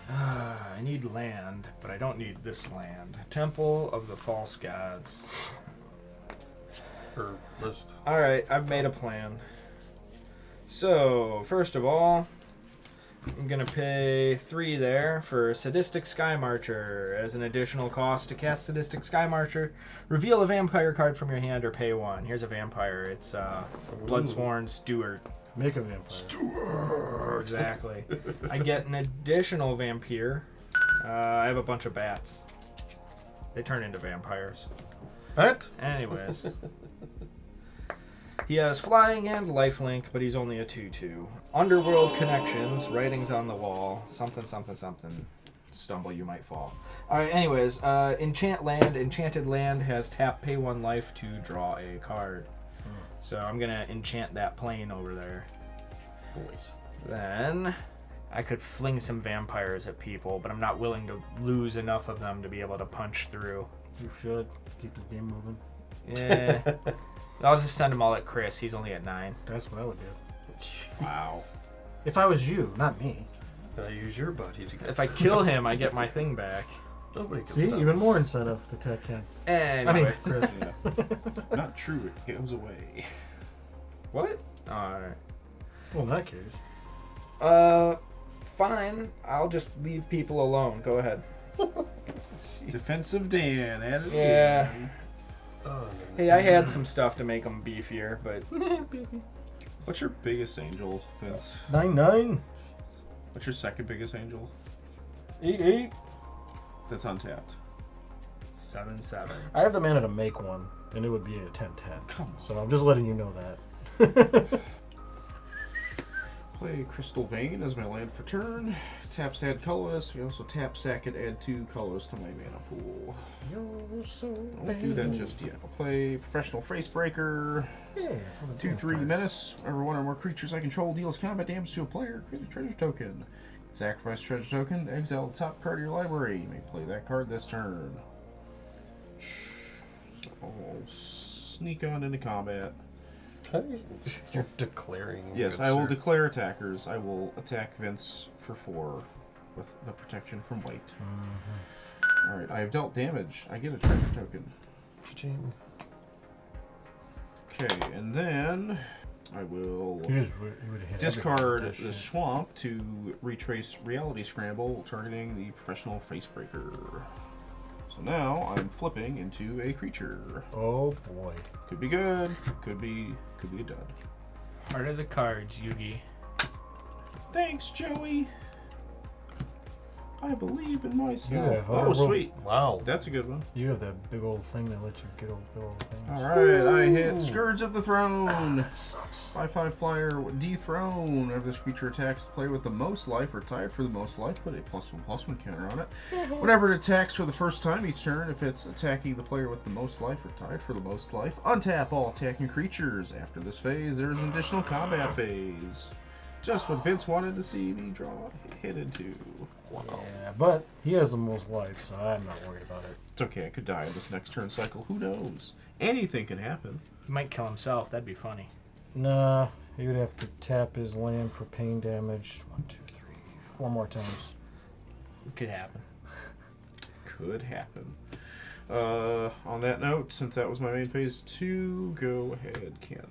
I need land, but I don't need this land. Temple of the False Gods. Her list. Alright, I've made a plan. So, first of all, I'm going to pay 3 there for Sadistic Sky Marcher. As an additional cost to cast Sadistic Sky Marcher, reveal a vampire card from your hand or pay 1. Here's a vampire. It's Bloodsworn Steward. Make a vampire. Exactly. I get an additional vampire. I have a bunch of bats. They turn into vampires. What? Anyways. He has flying and lifelink, but he's only a 2/2. Underworld Connections, writings on the wall, something, something, something. Stumble, you might fall. Alright, anyways, enchant land. Enchanted land has tap, pay 1 life to draw a card. So I'm gonna enchant that plane over there. Voice. Then I could fling some vampires at people, but I'm not willing to lose enough of them to be able to punch through. You should keep the game moving. Yeah. I'll just send them all at Chris. He's only at 9. That's what I would do. Wow. If I was you, not me. I use your body to get. If I kill him, I get my thing back. Nobody can See, stop. even more incentive to attack him. Anyways. I mean, Chris. Yeah. Not true. It goes away. What? Alright. Well, in that case. Fine. I'll just leave people alone. Go ahead. Defensive Dan. Added Yeah. in. Oh, Hey, I had some stuff to make them beefier, but What's your biggest angel, Vince? 9/9. What's your second biggest angel? 8/8. That's untapped. 7/7. I have the mana to make one, and it would be a 10/10. Come on. So I'm just letting you know that. Play Crystal Vein as my land for turn. Tap add colorless. We also tap sack and add 2 colors to my mana pool. You're so I won't do that just yet. I'll play Professional Facebreaker. Yeah, 2/3 Menace. Whenever one or more creatures I control deals combat damage to a player, create a treasure token. Sacrifice treasure token, exile the top card of your library. You may play that card this turn. So I'll sneak on into combat. You're declaring. Yes, good I will sir. declare attackers. I will attack Vince for 4 with the protection from white. Alright, I have dealt damage. I get a treasure token. Cha-ching. Okay, and then I will You would hit discard everything the with this shit. swamp to retrace Reality Scramble, targeting the professional Facebreaker. So now I'm flipping into a creature. Oh boy. Could be good, could be a dud. Heart of the cards, Yugi. Thanks, Joey. I believe in myself. Yeah, oh, well- sweet. Wow. That's a good one. You have that big old thing that lets you get over big old things. Alright, I hit Scourge of the Throne. That sucks. 5/5 flyer, dethrone. Whenever this creature attacks the player with the most life or tied for the most life, put a +1/+1 counter on it. Whenever it attacks for the first time each turn, if it's attacking the player with the most life or tied for the most life, untap all attacking creatures. After this phase, there is an additional combat phase. Just what Vince wanted to see me hit into. Wow. Yeah, but he has the most life, so I'm not worried about it. It's okay, I could die in this next turn cycle. Who knows? Anything can happen. He might kill himself. That'd be funny. Nah, he would have to tap his land for pain damage. 1, 2, 3, 4 more times. It could happen. Could happen. On that note, since that was my main phase 2, go ahead, Ken.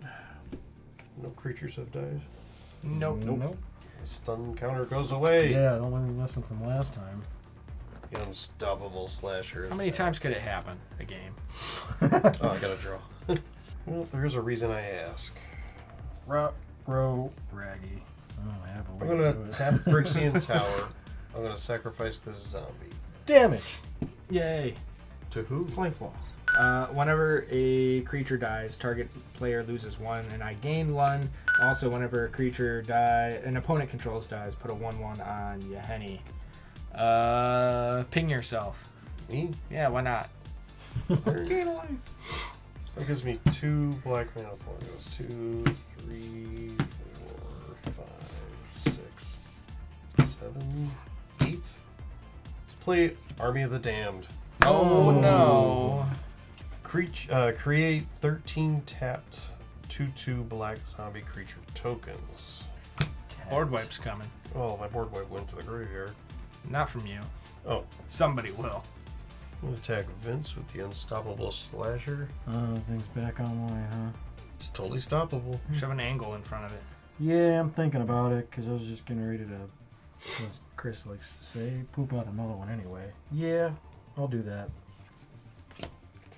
No creatures have died. Nope. Nope. The stun counter goes away. Yeah, I don't want to listen from last time. The unstoppable slasher. is How many back. times could it happen? A game. Oh, I gotta draw. Well, there's a reason I ask. Bro, Raggy. Oh, I have a I'm way to gonna do it. tap Phyrexian Tower. I'm gonna sacrifice this zombie. Damage! Yay. To who? Flame Flaws. Whenever a creature dies, target player loses 1, and I gain 1. Also, whenever a creature an opponent controls dies, put a 1/1 on Yahenni. Ping yourself. Me? Yeah, why not? Gain a life. So that gives me 2 black mana flames. 2, 3, 4, 5, 6, 7, 8. Let's play Army of the Damned. Oh no. Create 13 tapped 2/2 black zombie creature tokens. Board wipe's coming. Oh, my board wipe went to the graveyard. Not from you. Oh, Somebody will. I'm gonna attack Vince with the unstoppable slasher. Things back online, huh? It's totally stoppable. Shove an angle in front of it. Yeah, I'm thinking about it, because I was just getting ready to, as Chris likes to say, poop out another one anyway. Yeah, I'll do that.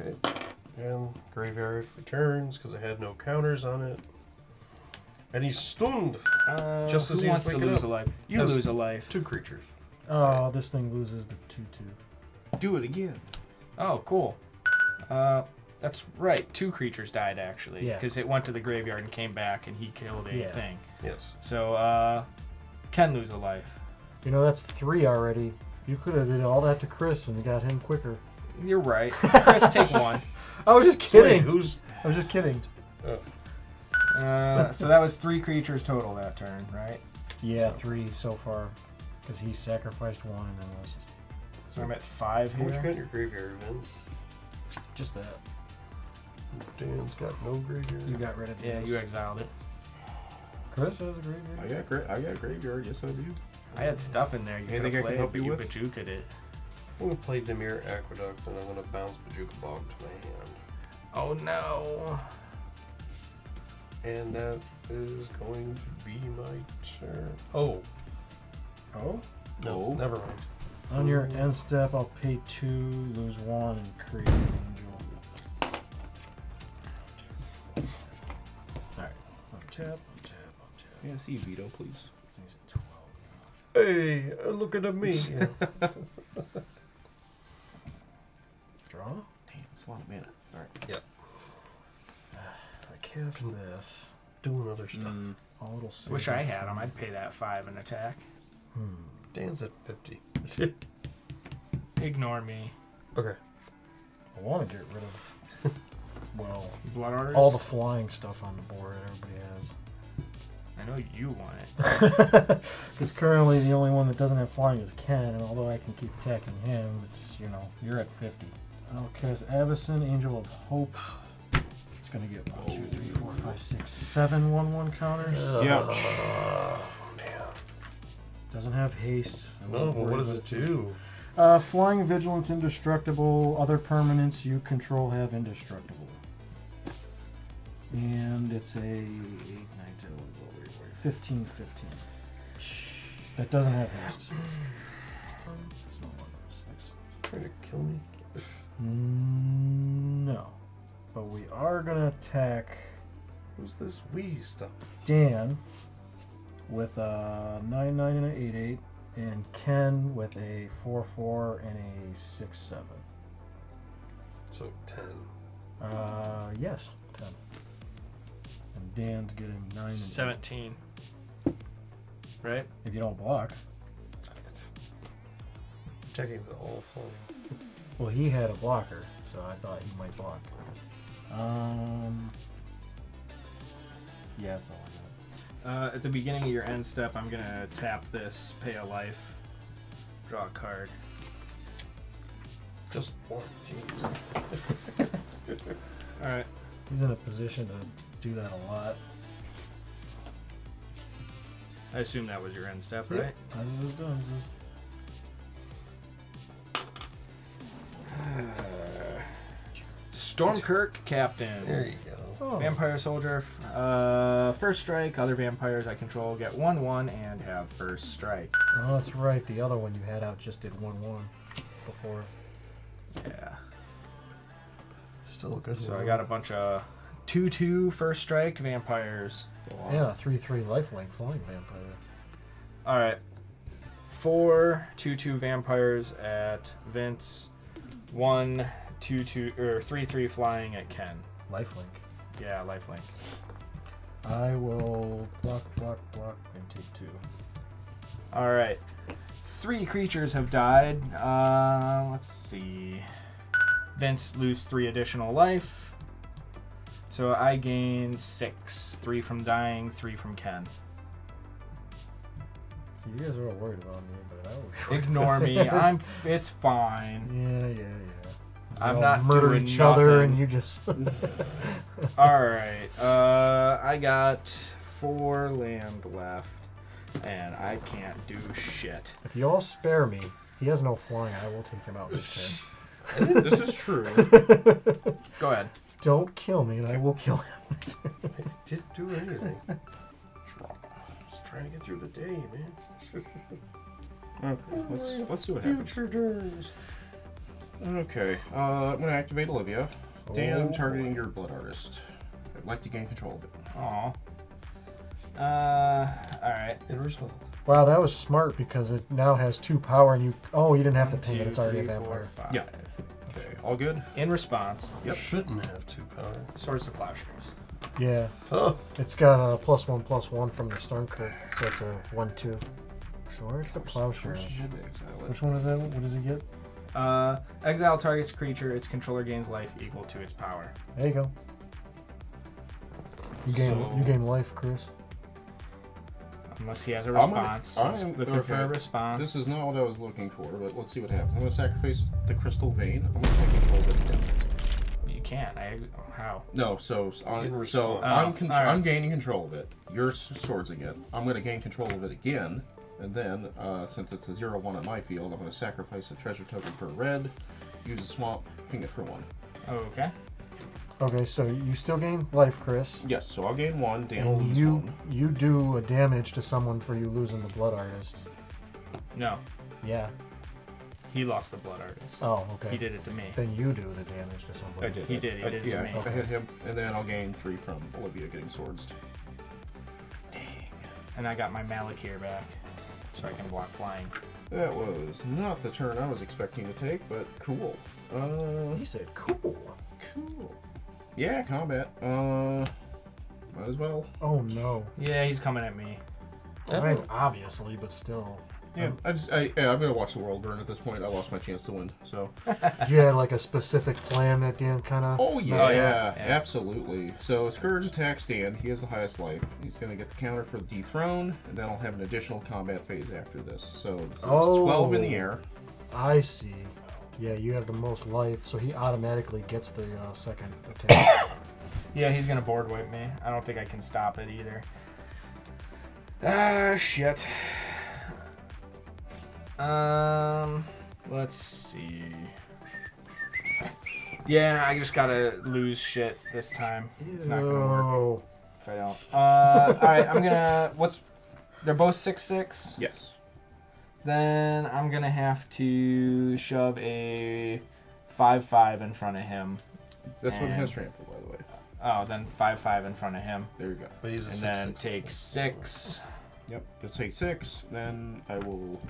Okay. And graveyard returns because I had no counters on it. And he's stunned. Just as who he was wants to waking lose up. a life? You That's lose a life. 2 creatures. Oh, this thing loses the 2/2. Do it again. Oh, cool. That's right. 2 creatures died actually, Yeah. because it went to the graveyard and came back, and he killed a Yeah. thing. Yes. So can lose a life. You know, that's 3 already. You could have did all that to Chris and got him quicker. You're right. Chris, take 1. I was just So wait, kidding. who's... I was just kidding. So that was 3 creatures total that turn, right? Yeah, So- 3 so far, because he sacrificed 1 and then was So I'm at 5 How much you got here. in your graveyard, Vince? just that. Dan's got no graveyard. You got rid of Yeah, this. you exiled it. Chris has a graveyard. I got graveyard. Yes, I do. I had stuff in there. You Anything could I have can played, help but you you with? Bajuka'd it. I'm going to play Dimir Aqueduct, and I'm going to bounce Bajuka Bog to my hand. Oh no. And that is going to be my turn. Oh. Oh? No, Oh. never mind. On your end step, I'll pay 2, lose 1, and create an angel. Alright. Untap. Yeah, see veto, please. Things at 12. Hey, look at me. Draw? Damn, it's a lot of mana. All right. Yep. If I cast this, Doing other stuff. all it'll say. Wish I had him. I'd pay that 5 in attack. Dan's at 50. Ignore me. Okay. I want to get rid of, well, Blood orders. all the flying stuff on the board that everybody has. I know you want it. Because currently the only one that doesn't have flying is Ken, and although I can keep attacking him, it's, you're at 50. I'll cast Avacyn, Angel of Hope. It's going to get 1, 2, 3, 4, 5, 6, 7 1/1 counters. Yep. Oh, man. Doesn't have haste. No, well, what does it do? Flying, Vigilance, Indestructible. Other permanents you control have Indestructible. And it's a 8, 9, 10, 15, 15. That doesn't have haste. It's not 1, 6. Trying to kill me? No. But we are going to attack Who's this wee stuff? Dan with a 9, 9, and an 8, 8. And Ken with a 4, 4, and a 6, 7. So 10. Yes, 10. And Dan's getting 9 and 17. Right? if you don't block. Checking the all flying. Well, he had a blocker, so I thought he might block. Yeah, that's all I got. At the beginning of your end step, I'm going to tap this, pay a life, draw a card. Just one. Jeez. Alright. He's in a position to do that a lot. I assume that was your end step, Yep. right? As it is done. Stormkirk Captain. There you go. Oh, Vampire Soldier. First strike. Other vampires I control get 1/1 and have first strike. oh, that's right. The other one you had out just did 1/1 before. Yeah. Still a good So one. I got a bunch of 2/2 first strike vampires. Yeah, 3/3 lifelink flying vampire. Alright. 4 2/2 vampires at Vince. 1 2/2 or 3/3 flying at Ken. Lifelink. Yeah, lifelink. I will block, block, block, and take 2. Alright. 3 creatures have died. Let's see. Vince lose 3 additional life. So I gain 6. 3 from dying, 3 from Ken. So you guys are all worried about me, but I will be worried Ignore about me. this. It's fine. Yeah. I'm Y'all not murder doing each other, nothing. and you just. Alright. I got 4 land left. And I can't do shit. If you all spare me, he has no flying. I will take him out this turn. This is true. Go ahead. Don't kill me, and I will kill him. Didn't do anything. Just trying to get through the day, man. Okay, let's see what happens. Future turns. Okay, I'm gonna activate Olivia. Dan, I'm Oh, targeting your blood artist. I'd like to gain control of it. Aw. Alright. In response. Wow, that was smart because it now has 2 power, and you. Oh, you didn't have to ping it. It's already a vampire. 5. Yeah. Okay, all good? In response, Yep. Shouldn't have 2 power. Swords to Plowshares. Yeah, Oh. it's got a +1/+1 from the Stormkirk, so it's a 1/2. Swords to Plowshares. Which one is that? What does it get? Exile targets creature, its controller gains life equal to its power. There you go. You gain life, Chris. Unless he has a I'm response. gonna- He's I'm- looking for a okay. response. This is not what I was looking for, but let's see what happens. I'm gonna sacrifice the Crystal Vein. I'm gonna take control of it again. You can't. How? No, so In I'm response. alright. I'm gaining control of it. You're swordsing it. I'm gonna gain control of it again, and then since it's a 0/1 on my field, I'm gonna sacrifice a treasure token for a red, use a swamp, ping it for 1. Okay. Okay, so you still gain life, Chris. Yes, so I'll gain 1. Dan will And lose you 1. you do a damage to someone for you losing the blood artist. No. Yeah. He lost the blood artist. Oh, okay. He did it to me. Then you do the damage to somebody. I did. He did it to Yeah, me. I hit him, and then I'll gain 3 from Olivia getting swords. And I got my Malakir back. So I can block flying. That was not the turn I was expecting to take, but cool. He said cool. Cool. Yeah, combat. Might as well. Oh no. Yeah, he's coming at me. I mean, obviously, but still. Yeah, I'm gonna watch the world burn at this point. I lost my chance to win, so. You had like a specific plan that Dan kind of. Oh yeah, absolutely. So Scourge attacks Dan. He has the highest life. He's gonna get the counter for the dethrone, and then I'll have an additional combat phase after this. So it's 12 in the air. I see. Yeah, you have the most life, so he automatically gets the second attack. Yeah, he's gonna board wipe me. I don't think I can stop it either. Ah, shit. Let's see. Yeah, I just gotta lose shit this time. It's not gonna work if I don't. Alright, I'm gonna... They're both 6/6? Yes. Then I'm gonna have to shove a 5/5 in front of him. This one has trample, by the way. Oh, then 5/5 in front of him. There you go. But he's a And 6/6. then take 6. Yep, they'll take 6. Then I will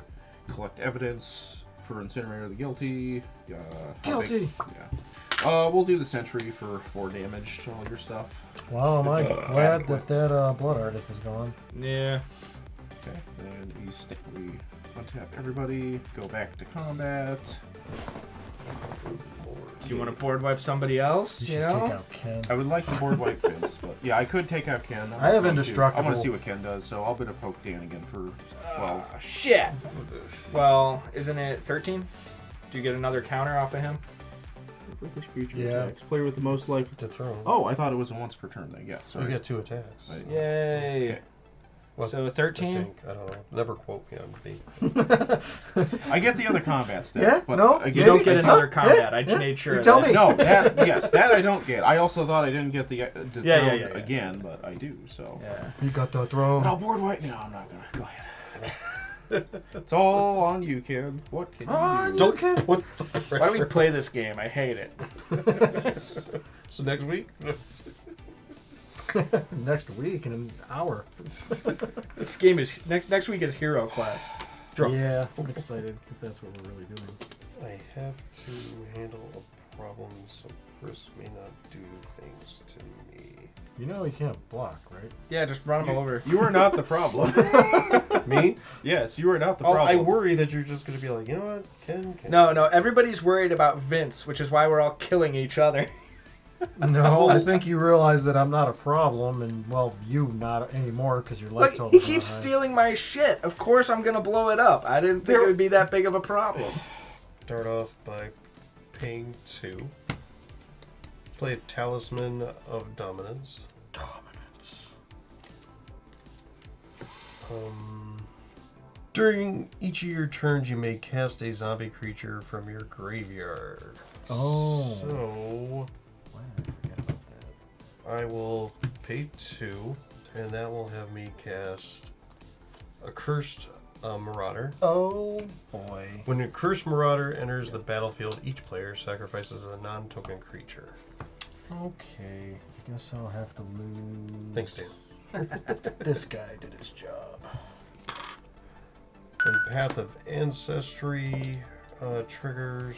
collect evidence for Incinerator the Guilty. Guilty! We'll do the Sentry for 4 damage to all your stuff. Wow, am I glad that Blood Artist is gone. Yeah. Okay, then we untap everybody, go back to combat. Do you want to board wipe somebody else? You You should take know? out Ken. I would like to board wipe Vince, but yeah, I could take out Ken. I have I Indestructible. want to see what Ken does, so I'll bit a poke Dan again for 12. Shit. Well, isn't it 13? Do you get another counter off of him? With creature Yeah. attacks. Player with the most life. Dethrone. Oh, I thought it was a once per turn thing. Yeah, So we sorry. get 2 attacks. Right. Yay. Okay. Well, So I 13? think. I don't know. Never quote me on me. I get the other combat stat. Yeah? But No? again, You don't get I another Huh? combat. I Yeah? just made sure You of tell that. me. No, that I don't get. I also thought I didn't get the throne yeah. again, but I do. So. Yeah. You got the throne. But I'll board white. No, I'm not gonna. Go ahead. It's all on you, kid. What can you do? Don't. What the Why do we play this game? I hate it. So next week? Next week in an hour. This game is next week is Hero Quest. Draw. Yeah, I'm excited if that's what we're really doing. I have to handle a problem, so Chris may not do things to me. You know he can't block, right? Yeah, just run them over. You are not the problem. Me? Yes, you are not the Oh, problem. I worry that you're just going to be like, you know what? Ken. No, everybody's worried about Vince, which is why we're all killing each other. No, I think you realize that I'm not a problem, and well, you not anymore because your life Look, total. he keeps stealing my shit. Of course I'm gonna blow it up. I didn't think it would be that big of a problem. Start off by paying 2. Play Talisman of Dominance. During each of your turns, you may cast a zombie creature from your graveyard. Oh. So Why did I forget about that? I will pay 2, and that will have me cast a Cursed Marauder. Oh boy. When a Cursed Marauder enters the battlefield, each player sacrifices a non-token creature. Okay. I guess I'll have to lose. Thanks, Dan. This guy did his job. And Path of Ancestry triggers.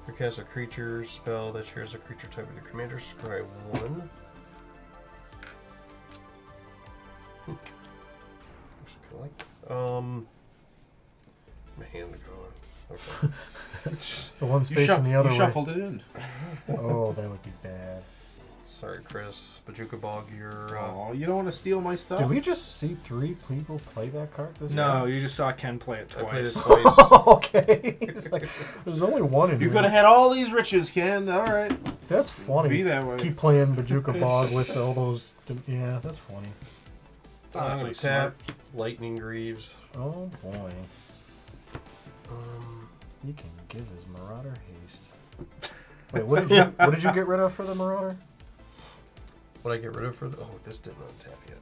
You cast a creature spell that shares a creature type with your commander. Scry 1. Actually, I like that. My hand going. Okay. The one's facing the other you way. shuffled it in. Oh, that would be bad. Sorry, Chris. Bajuka Bog, you're. Oh, you don't want to steal my stuff? Did we just see 3 people play that card this No, year? you just saw Ken play it I played it twice. twice. Okay. It's like, there's only one in You here. could have had all these riches, Ken. All right. That's funny. Be that way. Keep playing Bajuka Bog with all those. Yeah, that's funny. It's I'm honestly gonna smart. tap Lightning Greaves. Oh boy. He can give his Marauder haste. Wait, what did you get rid of for the Marauder? What I get rid of for the? Oh, this didn't untap yet.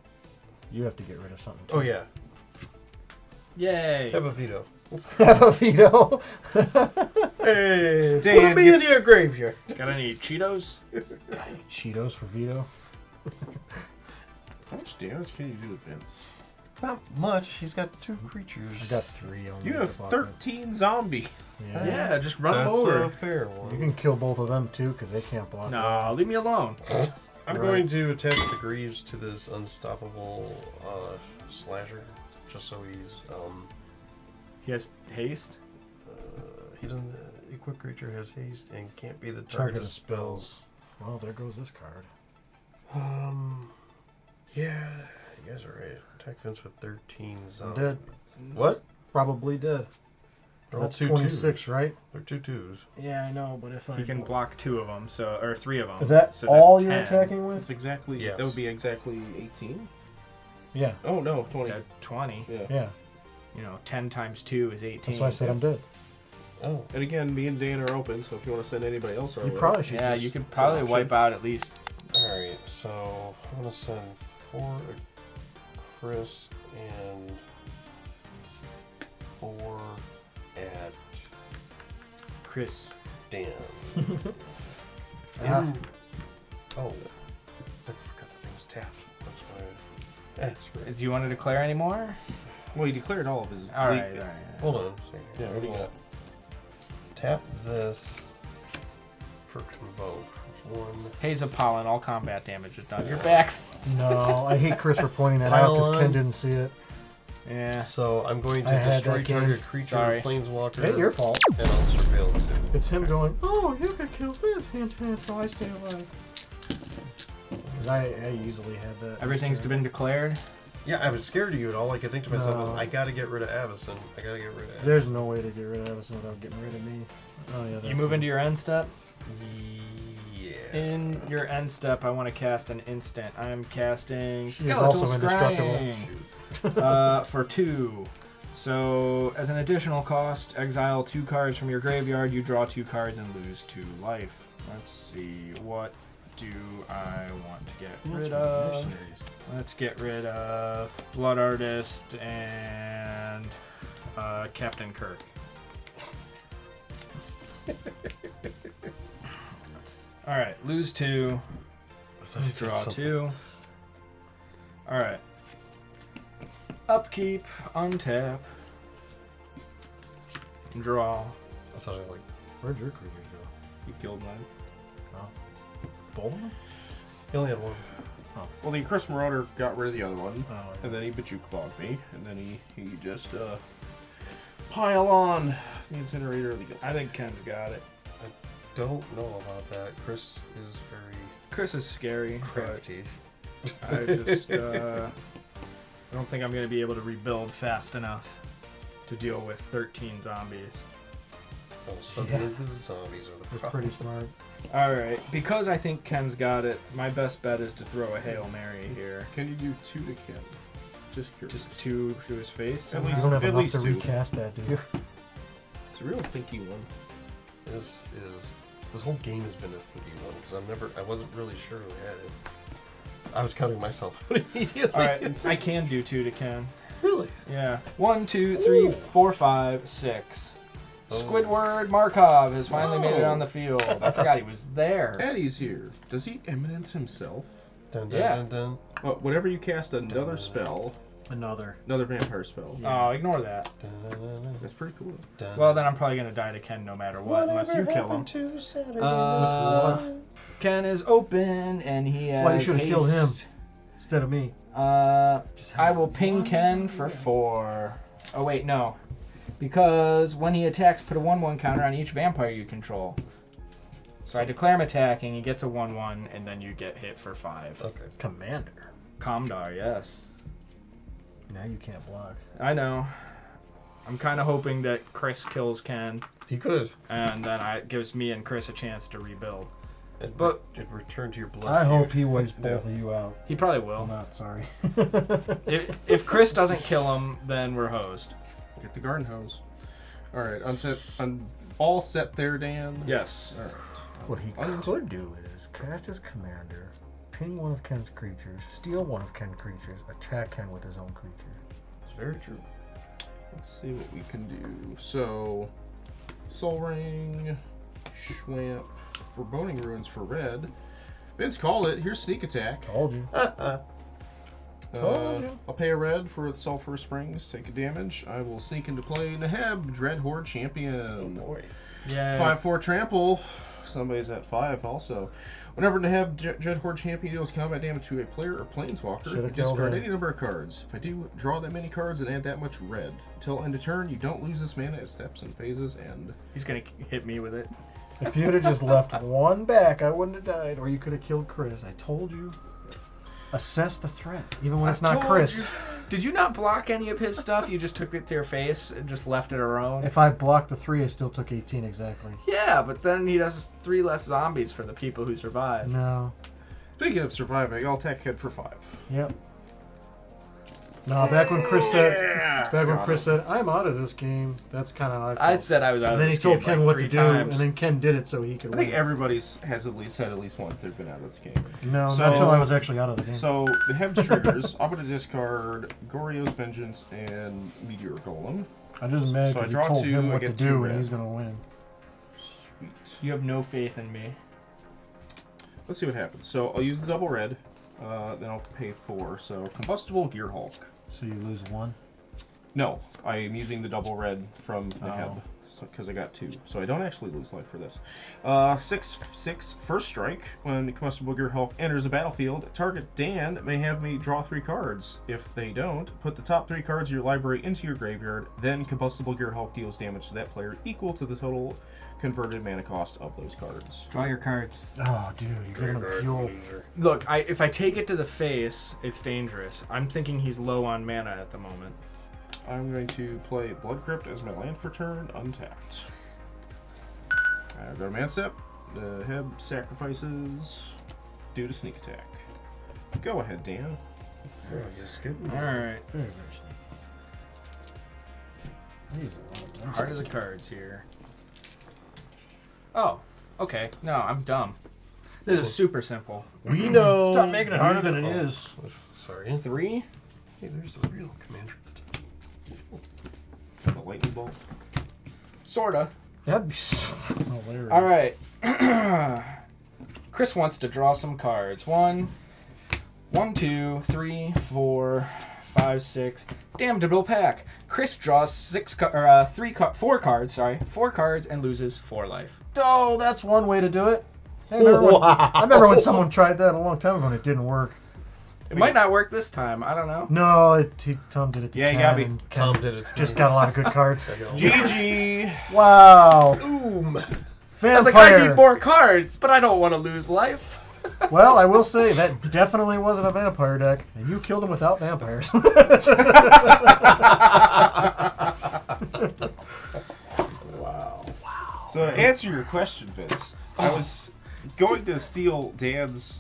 You have to get rid of something too. Oh yeah, Yay. have a veto. Have a veto. Hey, Dan put me in gets- your graveyard. Got any Cheetos? Cheetos for veto. How much damage can you do with Vince? Not much. He's got 2 creatures. I got 3 on You the have block. 13 zombies. Yeah. Yeah, just run them That's over. a fair You one. can kill both of them too because they can't block. No, leave me alone. I'm going to attach the Greaves to this unstoppable slasher, just so he's He has haste. He doesn't. The equipped creature has haste and can't be the target of spells. Well, there goes this card. Yeah, you guys are right. Attack Vince with 13 zombies. Dead. What? Probably dead. They're all That's 2/2s. 26, right? They're 2/2s. Yeah, I know, but if He can block 2 of them, or 3 of them. Is that so all that's you're 10. attacking with? That's exactly. Yes. That would be exactly 18. Yeah. Oh no, 20. At 20. Yeah. Yeah. 10 times 2 is 18. That's why I said I'm dead. Oh. And again, me and Dan are open, so if you want to send anybody else our You way. probably should. Yeah, just- you could probably option. wipe out at least. Alright, so I'm going to send 4 at Chris and 4 at Chris. Dan. Ah. Oh, I forgot the thing's tapped. That's why. Screw it. Do you want to declare any more? Well, he declared all of his. All right. Hold on. Yeah, what do you got? Tap this for convoke. 1. Haze of Pollen, all combat damage is done. You're back. No, I hate Chris for pointing that Pile out because on. Ken didn't see it. Yeah. So I'm going I to had destroy that game. target creature, Sorry. planeswalker, Ain't your fault. and I'll surveil too. It's him going, oh, you could kill this, hint, hint, so I stay alive. 'Cause I easily had that. Everything's been declared. Yeah, I was scared of you, and all I could think to myself was, No. I gotta get rid of Avacyn. I gotta get rid of Avacyn. There's no way to get rid of Avacyn without getting rid of me. Oh, yeah. You move into your end step. Yeah. In your end step, I want to cast an instant. I'm casting She is also Skeletal indestructible. Scrying for 2. So, as an additional cost, exile 2 cards from your graveyard. You draw 2 cards and lose 2 life. Let's see. What do I want to get rid of? Let's get rid of Blood Artist and Captain Kirk. Alright, lose 2. I thought you did Draw something. 2. Alright. Upkeep, untap. Draw. I thought I like. Where'd your creatures go? You killed mine. Both of them? He only had one. Well, the Chris Marauder got rid of the other one, Oh, yeah. and then he Bajuk clogged me, and then he just pile on the incinerator of the guild. I think Ken's got it. Don't know about that. Chris is very Chris is scary, but crafty. I just I don't think I'm going to be able to rebuild fast enough to deal with 13 zombies. Oh, suddenly the zombies are the That's problem. pretty smart. Alright, because I think Ken's got it, my best bet is to throw a Hail Mary here. Can you do 2 to Ken? Just curious. Just 2 to his face. At You least- don't have at enough least to 2. recast that, do you? It's a real thinky one. This whole game has been a thinky one because I wasn't really sure who had it. I was counting myself out immediately. Alright, I can do 2 to Ken. Really? Yeah. 1, 2, 3, 4, 5, 6. Squidward Markov has finally made it on the field. I forgot he was there. Eddie's here. Does he eminence himself? Dun, dun, Yeah. dun, dun. Well, whenever you cast another spell, Another. another vampire spell, Oh, ignore that. Dun, dun, dun, dun, that's pretty cool. dun. Well, then I'm probably going to die to Ken no matter what, unless you kill him. To Saturday Uh, night? Ken is open, and he has That's why you should have killed him haste. instead of me. I will ping Ken for 4. Oh, wait, no. Because when he attacks, put a 1/1 counter on each vampire you control. So I declare him attacking, he gets a 1/1, and then you get hit for 5. Okay. Commander. Comdar, yes. Now you can't block. I know. I'm kind of hoping that Chris kills Ken, He could. and then it gives me and Chris a chance to rebuild. But it returned to your blood. I feud. hope he wipes both of you out. He probably I'm will. not sorry. If Chris doesn't kill him, then we're hosed. Get the garden hose. All right, all set there, Dan. Yes. All right. What he could do is cast his commander, ping one of Ken's creatures, steal one of Ken's creatures, attack Ken with his own creature. It's very true. Let's see what we can do. So, Soul Ring, Schwamp, Foreboding Ruins for red. Vince called it. Here's Sneak Attack. Told you. Told you. I'll pay a red for the Sulphur Springs. Take a damage. I will sneak into play Neheb, Dread Horde Champion. Boy. Yeah. 5/4 trample. Somebody's at 5 also. Whenever to have Dread Horde champion deals combat damage to a player or planeswalker, Should've discard killed any number of cards. If I do draw that many cards and add that much red. Until end of turn, you don't lose this mana as steps and phases end. He's gonna hit me with it. If you'd have just left one back, I wouldn't have died. Or you could have killed Chris. I told you. Assess the threat, even when it's not Chris. Did you not block any of his stuff? You just took it to your face and just left it alone? If I blocked the 3, I still took 18 exactly. Yeah, but then he does 3 less zombies for the people who survive. No. Speaking of surviving, I'll attack head for 5. Yep. No, back when Chris said, "I'm out of this game," that's kind of how I felt. I said I was out And of then this he told game Ken like what 3 to do, times. and then Ken did it so he could I win. think everybody has at least said at least once they've been out of this game. No, So- not until I was actually out of the game. So the head triggers. I'm going to discard Goryo's Vengeance and Meteor Golem. I'm just mad so I because he draw told 2, him I what to get 2 do, red. and he's going to win. Sweet. You have no faith in me. Let's see what happens. So I'll use the double red. Then I'll pay 4. So Combustible Gear Hulk. So you lose 1? No, I am using the double red from the Oh. Heb because I got 2, so I don't actually lose life for this. 6/6 first strike. When Combustible Gear Hulk enters the battlefield, target Dan may have me draw 3 cards. If they don't, put the top 3 cards of your library into your graveyard. Then Combustible Gear Hulk deals damage to that player equal to the total converted mana cost of those cards. Draw your cards. Oh, dude, you're giving him fuel. Look, if I take it to the face, it's dangerous. I'm thinking he's low on mana at the moment. I'm going to play Blood Crypt as my land for turn, untapped. I go to Man Step. The Heb sacrifices due to sneak attack. Go ahead, Dan. Oh, just kidding. Alright. Very, very sneaky. These are all done. Heart of the cards here. Oh, okay. No, I'm dumb. This is super simple. We know. Stop making it harder we than it know- is. Oh, sorry. 3? Hey, there's the real commander at the top. The lightning bolt. Sorta. That'd be so hilarious. Alright. Chris wants to draw some cards. 1, 2, 3, 4, 5, 6. Damnable pack. Chris draws 4 cards, Four cards and loses 4 life. Oh, that's one way to do it. Hey, I remember when someone tried that a long time ago and it didn't work. It might not work this time. I don't know. No, Tom did it to Yeah, you Ken, gotta be- and Ken Tom did it. to just me. got a lot of good cards. GG! Wow. Boom. I Vampire. was like, I need more cards, but I don't want to lose life. Well, I will say that definitely wasn't a vampire deck, and you killed him without vampires. Wow. So to answer your question, Vince, I was going to steal Dan's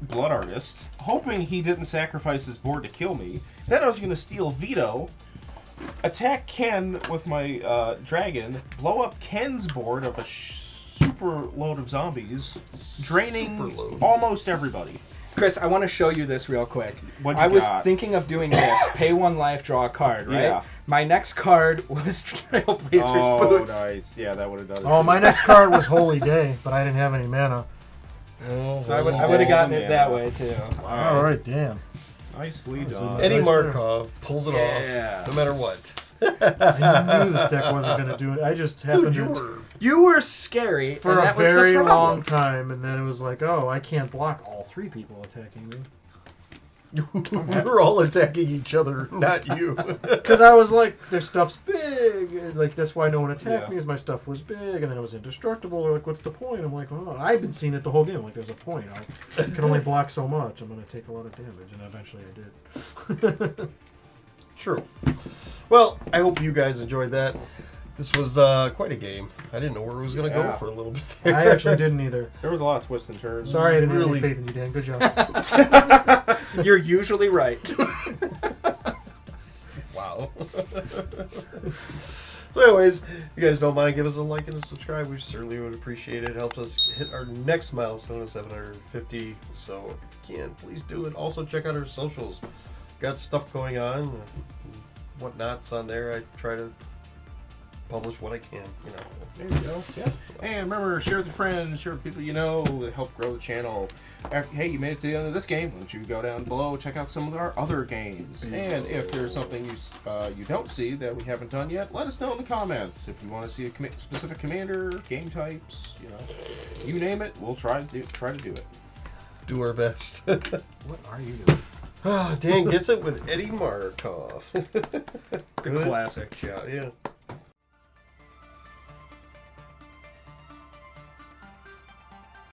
Blood Artist, hoping he didn't sacrifice his board to kill me. Then I was going to steal Vito, attack Ken with my dragon, blow up Ken's board of a super load of zombies, draining Super load. almost everybody. Chris, I want to show you this real quick. What'd you I was got? thinking of doing this. Pay 1 life, draw a card, right? Yeah. My next card was Trailblazer's Oh, Boots. nice. Yeah, that would have done it. Oh, my next card was Holy Day, but I didn't have any mana. So I would have gotten it that way, too. All right, damn. Nicely That was done. a Eddie Nice Markov pulls it Yeah. off, no matter what. I knew this deck wasn't going to do it. I just happened Dude, you to... were. You were scary, For and a that was very the long problem. time, and then it was like, oh, I can't block all 3 people attacking me. We were all attacking each other, not you. Because I was like, their stuff's big. And, like, that's why no one attacked Yeah. me, is my stuff was big, and then it was indestructible. They're like, what's the point? I'm like, oh, I've been seeing it the whole game. Like, there's a point. I can only block so much. I'm going to take a lot of damage, and eventually I did. True. Well, I hope you guys enjoyed that. This was quite a game. I didn't know where it was going to go Yeah. for a little bit there. I actually didn't either. There was a lot of twists and turns. Sorry I didn't Really? have any faith in you, Dan. Good job. You're usually right. Wow. So anyways, if you guys don't mind, give us a like and a subscribe. We certainly would appreciate it. It helps us hit our next milestone of 750. So if you can, please do it. Also check out our socials. Got stuff going on, whatnots on there. I try to publish what I can, you know. There you go. Yeah. And remember, share with your friends, share with people you know that help grow the channel. Hey, you made it to the end of this game. Why don't you go down below, check out some of our other games. And if there's something you don't see that we haven't done yet, let us know in the comments. If you want to see a specific commander, game types, you name it, we'll try to do it. Do our best. What are you doing? Dan gets it with Eddie Markov. The classic. Yeah.